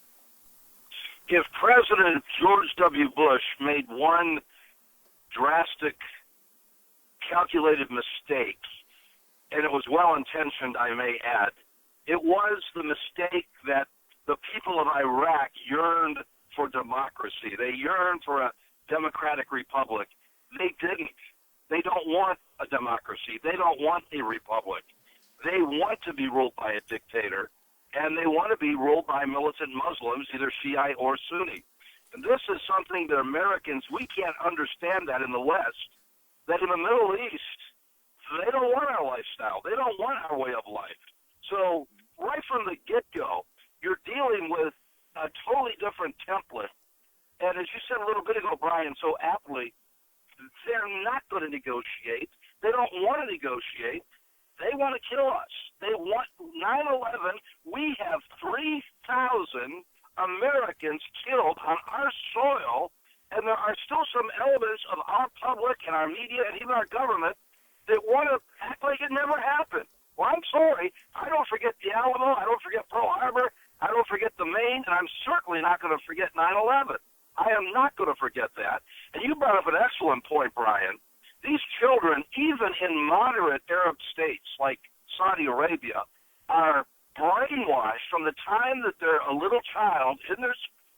If President George W. Bush made one drastic, calculated mistake, and it was well-intentioned, I may add, it was the mistake that the people of Iraq yearned for democracy. They yearned for a democratic republic. They didn't. They don't want a democracy. They don't want a republic. They want to be ruled by a dictator, and they want to be ruled by militant Muslims, either Shiite or Sunni. And this is something that Americans, we can't understand that in the West, that in the Middle East, they don't want our lifestyle. They don't want our way of life. So right from the get-go, you're dealing with a totally different template. And as you said a little bit ago, Brian, so aptly, they're not going to negotiate. They don't want to negotiate. They want to kill us. They want 9/11. We have 3,000 Americans killed on our soil, and there are still some elements of our public and our media and even our government that want to act like it never happened. Well, I'm sorry. I don't forget the Alamo. I don't forget Pearl Harbor. I don't forget the Maine, and I'm certainly not going to forget 9/11. I am not going to forget that. And you brought up an excellent point, Brian. These children, even in moderate Arab states like Saudi Arabia, are brainwashed from the time that they're a little child in their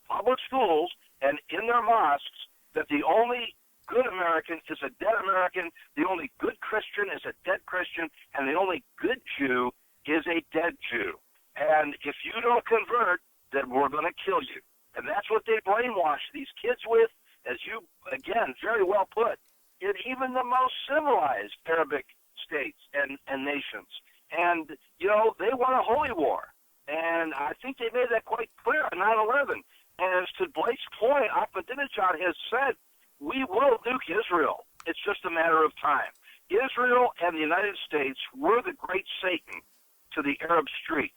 public schools and in their mosques that the only good American is a dead American, the only good Christian is a dead Christian, and the only good Jew is a dead Jew. And if you don't convert, then we're going to kill you. And that's what they brainwash these kids with, as you, again, very well put, in even the most civilized Arabic states and nations. And, they want a holy war. And I think they made that quite clear on 9/11. And as to Blake's point, Ahmadinejad has said, we will nuke Israel. It's just a matter of time. Israel and the United States were the great Satan to the Arab street.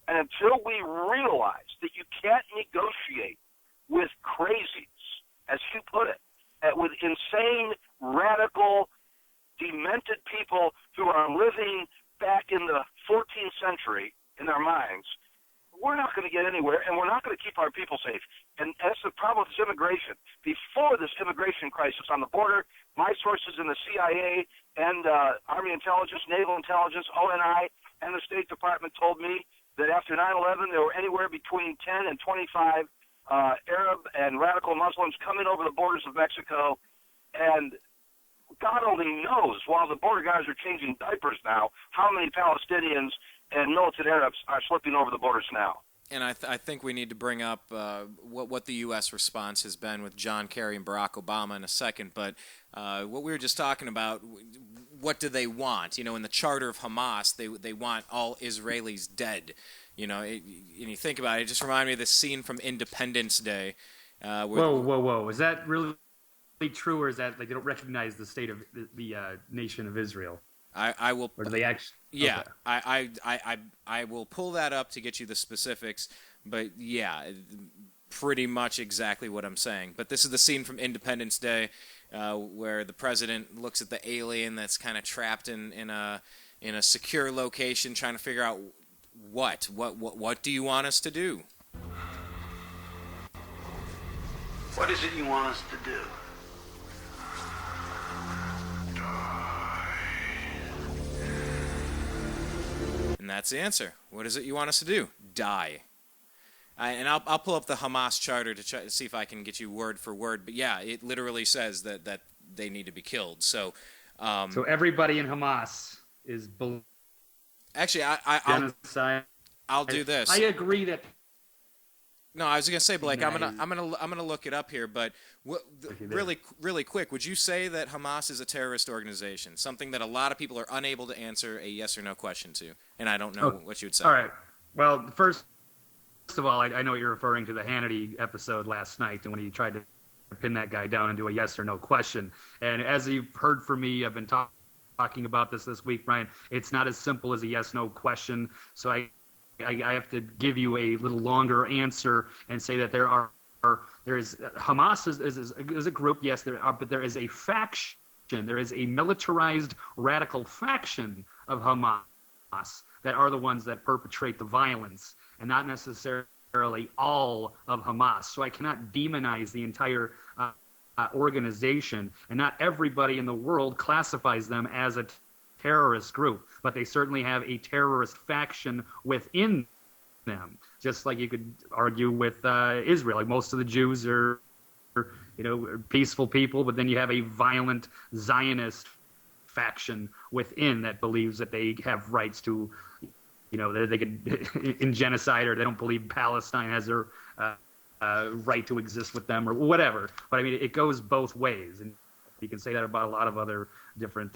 And until we realize that you can't negotiate with crazies, as you put it, with insane, radical, demented people who are living back in the and we're not going to keep our people safe. And that's the problem with this immigration. Before this immigration crisis on the border, my sources in the CIA and Army intelligence, Naval intelligence, ONI, and the State Department told me that after 9/11, there were anywhere between 10 and 25 Arab and radical Muslims coming over the borders of Mexico, and God only knows, while the border guards are changing diapers now, how many Palestinians and militant Arabs are slipping over the borders now. And I think we need to bring up what the U.S. response has been with John Kerry and Barack Obama in a second. But what we were just talking about, what do they want? You know, in the charter of Hamas, they want all Israelis dead. You know, and you think about it, it just reminded me of this scene from Independence Day. Whoa. Is that really true, or is that like they don't recognize the state of the nation of Israel? I will. Or do they actually? Yeah, okay. I will pull that up to get you the specifics. But yeah, pretty much exactly what I'm saying. But this is the scene from Independence Day, where the president looks at the alien that's kind of trapped in a secure location, trying to figure out what do you want us to do? What is it you want us to do? And that's the answer. What is it you want us to do? Die. And I'll pull up the Hamas charter to try to see if I can get you word for word. But yeah, it literally says that they need to be killed. So everybody in Hamas is actually genocide. I'll do this. I agree that. No, I was gonna say, Blake. I'm gonna look it up here. But really quick, would you say that Hamas is a terrorist organization? Something that a lot of people are unable to answer a yes or no question to, and I don't know what you would say. All right. Well, first of all, I know you're referring to the Hannity episode last night, and when he tried to pin that guy down and do a yes or no question. And as you've heard from me, I've been talking about this week, Brian. It's not as simple as a yes/no question. So I have to give you a little longer answer and say that there is Hamas is a group, yes, but there is a faction. There is a militarized radical faction of Hamas that are the ones that perpetrate the violence, and not necessarily all of Hamas. So I cannot demonize the entire organization, and not everybody in the world classifies them as a terrorist group, but they certainly have a terrorist faction within them. Just like you could argue with Israel, like most of the Jews are, peaceful people, but then you have a violent Zionist faction within that believes that they have rights to, they could in genocide, or they don't believe Palestine has their right to exist with them or whatever. But I mean, it goes both ways, and you can say that about a lot of other different.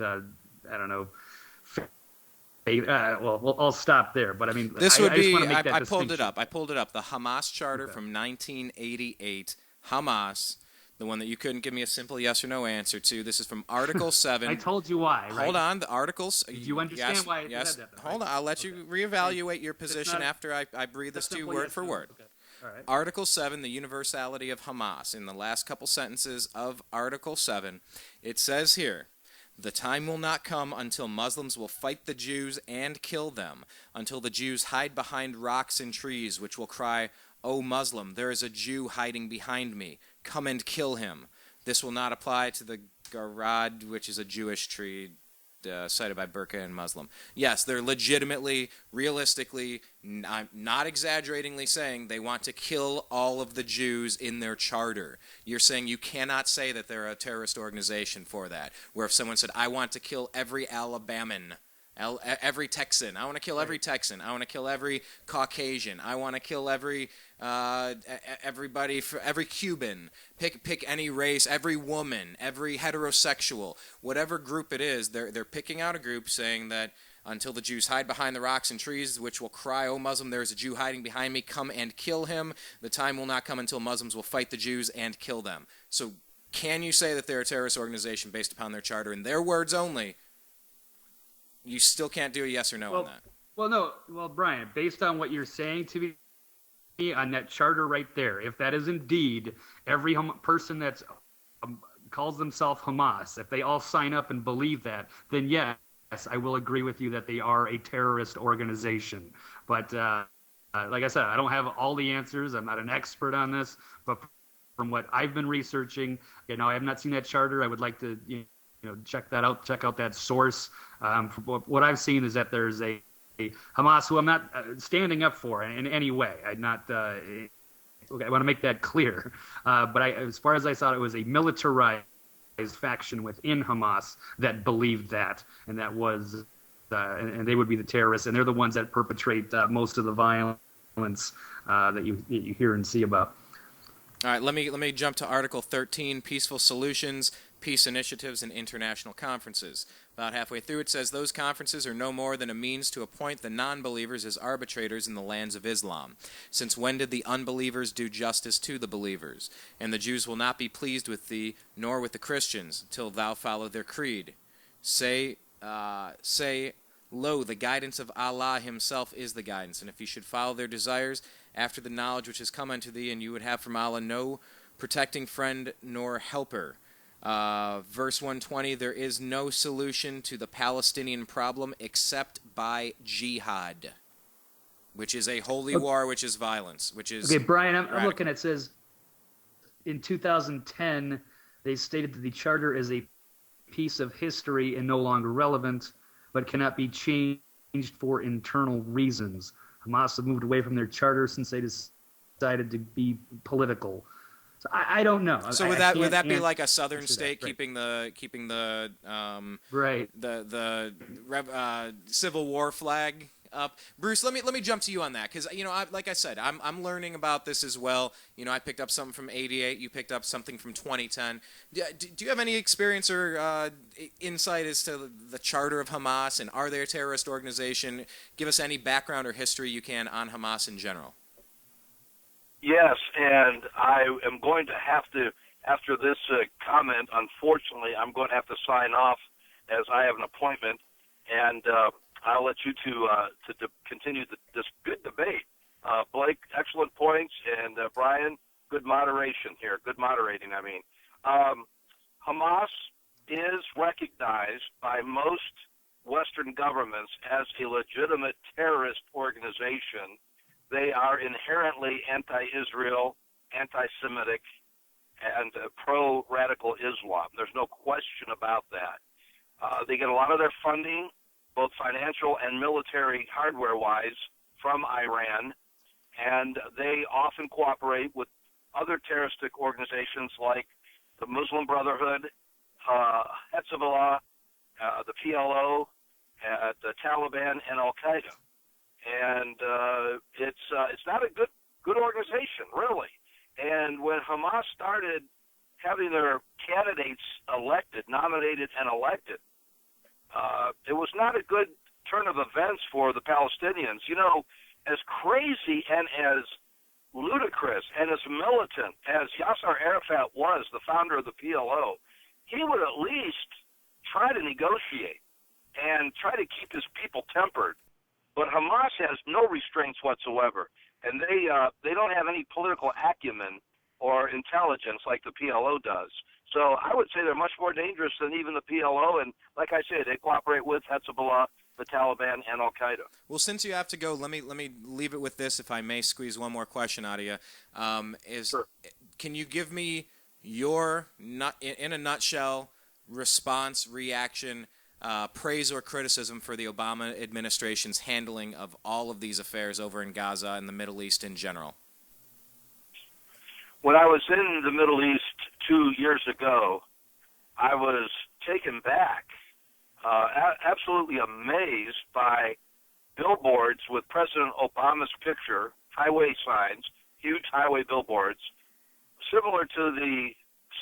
Well, I'll stop there. But I mean, this would be. I pulled it up. The Hamas charter from 1988. Hamas, the one that you couldn't give me a simple yes or no answer to. This is from Article 7. I told you why. Right? Hold on. The articles. Do you understand why I yes. said that? Hold on. I'll let you reevaluate your position after I breathe this to you word for word. Okay. All right. Article 7, the universality of Hamas. In the last couple sentences of Article 7, it says here, the time will not come until Muslims will fight the Jews and kill them, until the Jews hide behind rocks and trees, which will cry, O Muslim, there is a Jew hiding behind me. Come and kill him. This will not apply to the Garad, which is a Jewish tree cited by Burqa and Muslim. Yes, they're legitimately, realistically, I'm not exaggeratingly saying they want to kill all of the Jews in their charter. You're saying you cannot say that they're a terrorist organization for that, where if someone said, I want to kill every Alabaman, every Texan, I want to kill every Texan, I want to kill every Caucasian, I want to kill every everybody, every Cuban, pick any race, every woman, every heterosexual, whatever group it is, they're picking out a group saying that until the Jews hide behind the rocks and trees, which will cry, O Muslim, there is a Jew hiding behind me, come and kill him. The time will not come until Muslims will fight the Jews and kill them. So can you say that they're a terrorist organization based upon their charter, in their words only? You still can't do a yes or no on that. Well, Brian, based on what you're saying to me, on that charter right there, if that is indeed every person that's calls themselves Hamas, if they all sign up and believe that, then yes, I will agree with you that they are a terrorist organization. But like I said, I don't have all the answers. I'm not an expert on this, but from what I've been researching, I have not seen that charter. I would like to, check that out. Check out that source. From what I've seen is that there's a Hamas who I'm not standing up for in any way. I'm not. I want to make that clear. But as far as I saw, it was a militarized faction within Hamas that believed that, and that was, and they would be the terrorists, and they're the ones that perpetrate most of the violence that you hear and see about. All right, let me jump to Article 13, Peaceful Solutions, Peace Initiatives, and International Conferences. About halfway through it says, those conferences are no more than a means to appoint the non-believers as arbitrators in the lands of Islam. Since when did the unbelievers do justice to the believers? And the Jews will not be pleased with thee, nor with the Christians, till thou follow their creed. Say, lo, the guidance of Allah himself is the guidance, and if you should follow their desires, after the knowledge which has come unto thee, and you would have from Allah no protecting friend nor helper. Verse 120, there is no solution to the Palestinian problem except by jihad, which is a holy war, which is violence, which is... Okay, Brian, I'm looking, it says, in 2010, they stated that the charter is a piece of history and no longer relevant, but cannot be changed for internal reasons. Hamas have moved away from their charter since they decided to be political. So I don't know. So would that be like a southern state keeping the right the Civil War flag up? Bruce, let me jump to you on that, because like I said, I'm learning about this as well. I picked up something from '88. You picked up something from 2010. Do you have any experience or insight as to the charter of Hamas, and are they a terrorist organization? Give us any background or history you can on Hamas in general. Yes, and I am going to have to, after this comment, unfortunately, I'm going to have to sign off as I have an appointment, and I'll let you to continue this good debate. Blake, excellent points, and Brian, good moderation here. Good moderating, I mean. Hamas is recognized by most Western governments as a legitimate terrorist organization. They are inherently anti-Israel, anti-Semitic, and pro-radical Islam. There's no question about that. They get a lot of their funding, both financial and military hardware-wise, from Iran, and they often cooperate with other terroristic organizations like the Muslim Brotherhood, Hezbollah, the PLO, the Taliban, and Al-Qaeda. And it's not a good organization, really. And when Hamas started having their candidates nominated and elected, it was not a good turn of events for the Palestinians. As crazy and as ludicrous and as militant as Yasser Arafat was, the founder of the PLO, he would at least try to negotiate and try to keep his people tempered. But Hamas has no restraints whatsoever, and they don't have any political acumen or intelligence like the PLO does. So I would say they're much more dangerous than even the PLO, and like I say, they cooperate with Hezbollah, the Taliban, and Al-Qaeda. Well, since you have to go, let me leave it with this, if I may squeeze one more question out of you. Sure. Can you give me your, in a nutshell, response, reaction, praise or criticism for the Obama administration's handling of all of these affairs over in Gaza and the Middle East in general? When I was in the Middle East 2 years ago, I was taken back, absolutely amazed by billboards with President Obama's picture, highway signs, huge highway billboards, similar to the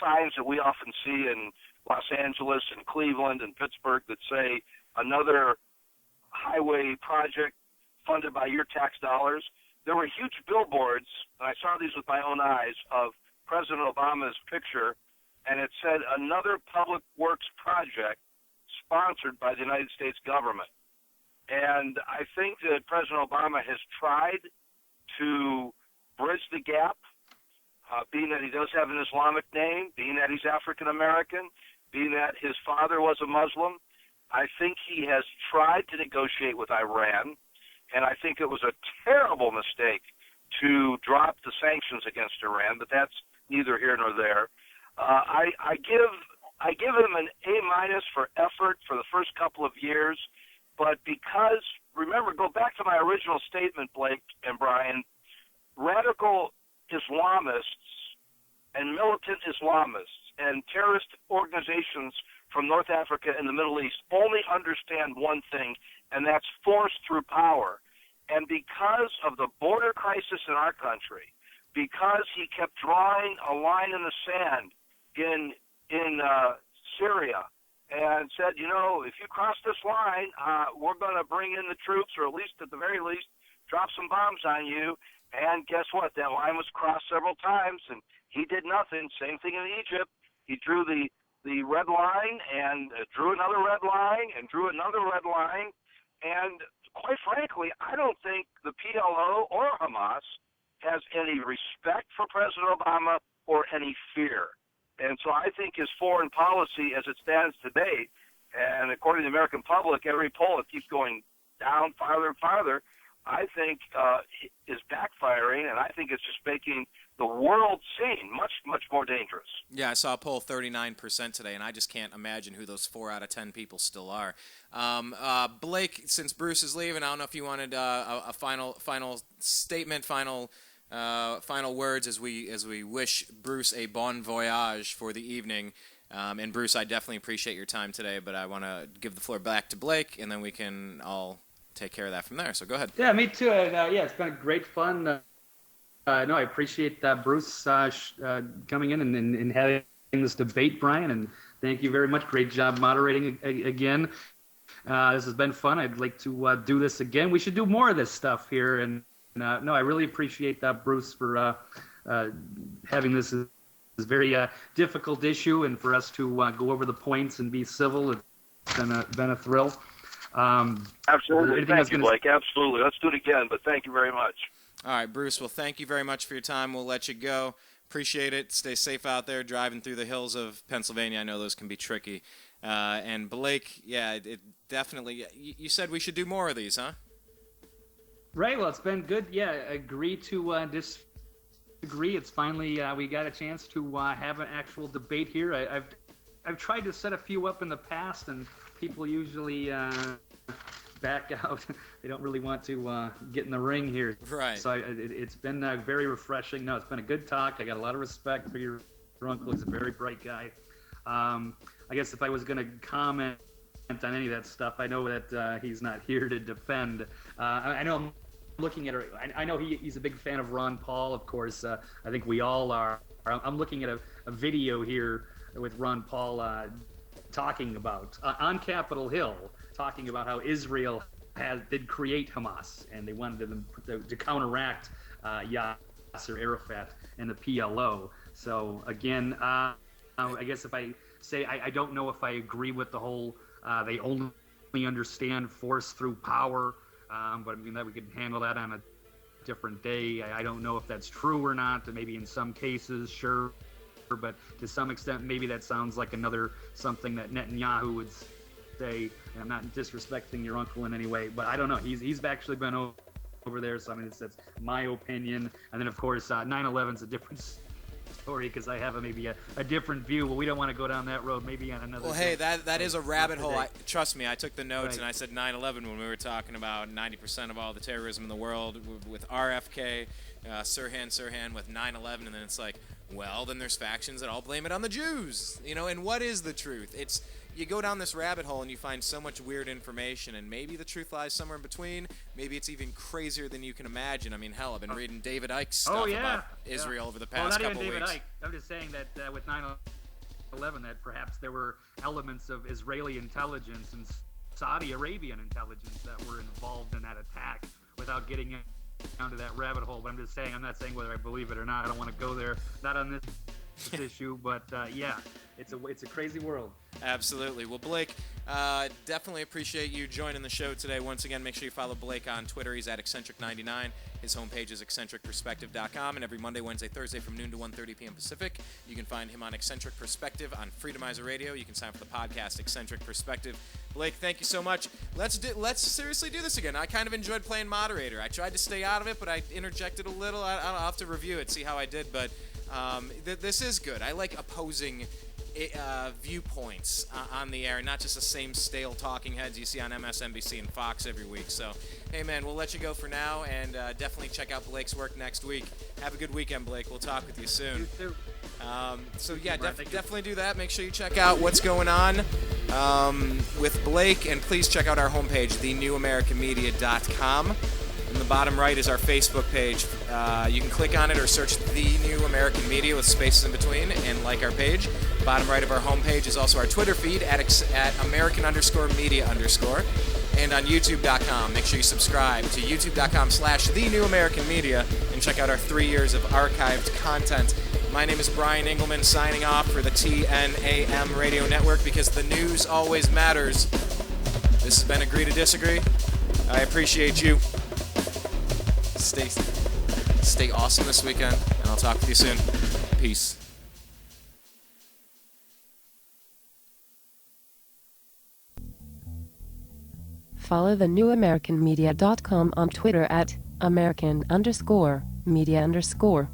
signs that we often see in Los Angeles and Cleveland and Pittsburgh that say another highway project funded by your tax dollars. There were huge billboards, and I saw these with my own eyes, of President Obama's picture, and it said another public works project sponsored by the United States government. And I think that President Obama has tried to bridge the gap, being that he does have an Islamic name, being that he's African American, being that his father was a Muslim. I think he has tried to negotiate with Iran. And I think it was a terrible mistake to drop the sanctions against Iran, but that's neither here nor there. I give him an A- for effort for the first couple of years, but because, remember, go back to my original statement, Blake and Brian, radical Islamists and militant Islamists and terrorist organizations from North Africa and the Middle East only understand one thing, and that's force through power. And because of the border crisis in our country, because he kept drawing a line in the sand in Syria and said, you know, if you cross this line, we're going to bring in the troops, or at the very least, drop some bombs on you. And guess what? That line was crossed several times, and he did nothing. Same thing in Egypt. He drew the red line and drew another red line and drew another red line. And quite frankly, I don't think the PLO or Hamas has any respect for President Obama or any fear. And so I think his foreign policy as it stands today, and according to the American public, every poll, it keeps going down farther and farther, I think is backfiring, and I think it's just making the world scene much, much more dangerous. Yeah, I saw a poll 39% today, and I just can't imagine who those 4 out of 10 people still are. Blake, since Bruce is leaving, I don't know if you wanted a final statement, final words as we wish Bruce a bon voyage for the evening. And Bruce, I definitely appreciate your time today, but I want to give the floor back to Blake, and then we can all take care of that from there. So go ahead. Yeah, me too. It's been great fun. No, I appreciate Bruce coming in and having this debate, Brian, and thank you very much. Great job moderating again. This has been fun. I'd like to do this again. We should do more of this stuff here. And I really appreciate Bruce for having this very difficult issue, and for us to go over the points and be civil. It's been a thrill. Absolutely. Thank you, Blake. Absolutely. Let's do it again, but thank you very much. All right, Bruce, well, thank you very much for your time. We'll let you go. Appreciate it. Stay safe out there driving through the hills of Pennsylvania. I know those can be tricky. And Blake, yeah, it definitely, you said we should do more of these, huh? Right, well, it's been good. Yeah, agree to disagree. It's finally, we got a chance to have an actual debate here. I've tried to set a few up in the past, and people usually back out. They don't really want to get in the ring here. Right. So it's been very refreshing. No, it's been a good talk. I got a lot of respect for your uncle. He's a very bright guy. I guess if I was going to comment on any of that stuff, I know that he's not here to defend. I know I'm looking at I know he's a big fan of Ron Paul, of course. I think we all are. I'm looking at a video here with Ron Paul talking about on Capitol Hill, talking about how Israel did create Hamas, and they wanted them to counteract Yasser Arafat and the PLO. So again, I guess if I say I don't know if I agree with the whole they only understand force through power, but I mean that we could handle that on a different day. I don't know if that's true or not. Maybe in some cases, sure. But to some extent, maybe that sounds like something that Netanyahu would say. And I'm not disrespecting your uncle in any way, but I don't know. He's actually been over there, so I mean, that's my opinion. And then, of course, 9/11's a different story because I have maybe a different view. Well, we don't want to go down that road. Maybe on another. Well, hey, that is a rabbit hole. Trust me, I took the notes, Right. and I said 9/11 when we were talking about 90% of all the terrorism in the world with RFK, Sirhan with 9/11, and then it's like, well, then there's factions that all blame it on the Jews, and what is the truth? It's you go down this rabbit hole and you find so much weird information, and maybe the truth lies somewhere in between. Maybe it's even crazier than you can imagine. I mean, hell, I've been reading David Icke's stuff about Israel over the past couple David weeks. Icke. I'm just saying that with 9/11, that perhaps there were elements of Israeli intelligence and Saudi Arabian intelligence that were involved in that attack without getting down to that rabbit hole. But I'm just saying, I'm not saying whether I believe it or not. I don't want to go there. Not on this issue, but yeah, it's a crazy world. Absolutely. Well, Blake, definitely appreciate you joining the show today. Once again, make sure you follow Blake on Twitter. He's at Eccentric99. His homepage is eccentricperspective.com, and every Monday, Wednesday, Thursday from noon to 1:30 p.m. Pacific, you can find him on Eccentric Perspective on Freedomizer Radio. You can sign up for the podcast, Eccentric Perspective. Blake, thank you so much. Let's seriously do this again. I kind of enjoyed playing moderator. I tried to stay out of it, but I interjected a little. I'll have to review it, see how I did, but this is good. I like opposing viewpoints on the air, not just the same stale talking heads you see on MSNBC and Fox every week. So, hey, man, we'll let you go for now, and definitely check out Blake's work next week. Have a good weekend, Blake. We'll talk with you soon. You too. So, yeah, definitely do that. Make sure you check out what's going on with Blake, and please check out our homepage, thenewamericanmedia.com. In the bottom right is our Facebook page. You can click on it or search The New American Media with spaces in between and like our page. Bottom right of our homepage is also our Twitter feed at American_media_. And on YouTube.com, make sure you subscribe to YouTube.com/The New American Media and check out our 3 years of archived content. My name is Brian Engelman, signing off for the TNAM Radio Network, because the news always matters. This has been Agree to Disagree. I appreciate you. Stay awesome this weekend, and I'll talk with you soon. Peace. Follow thenewamericanmedia.com on Twitter at American_media_.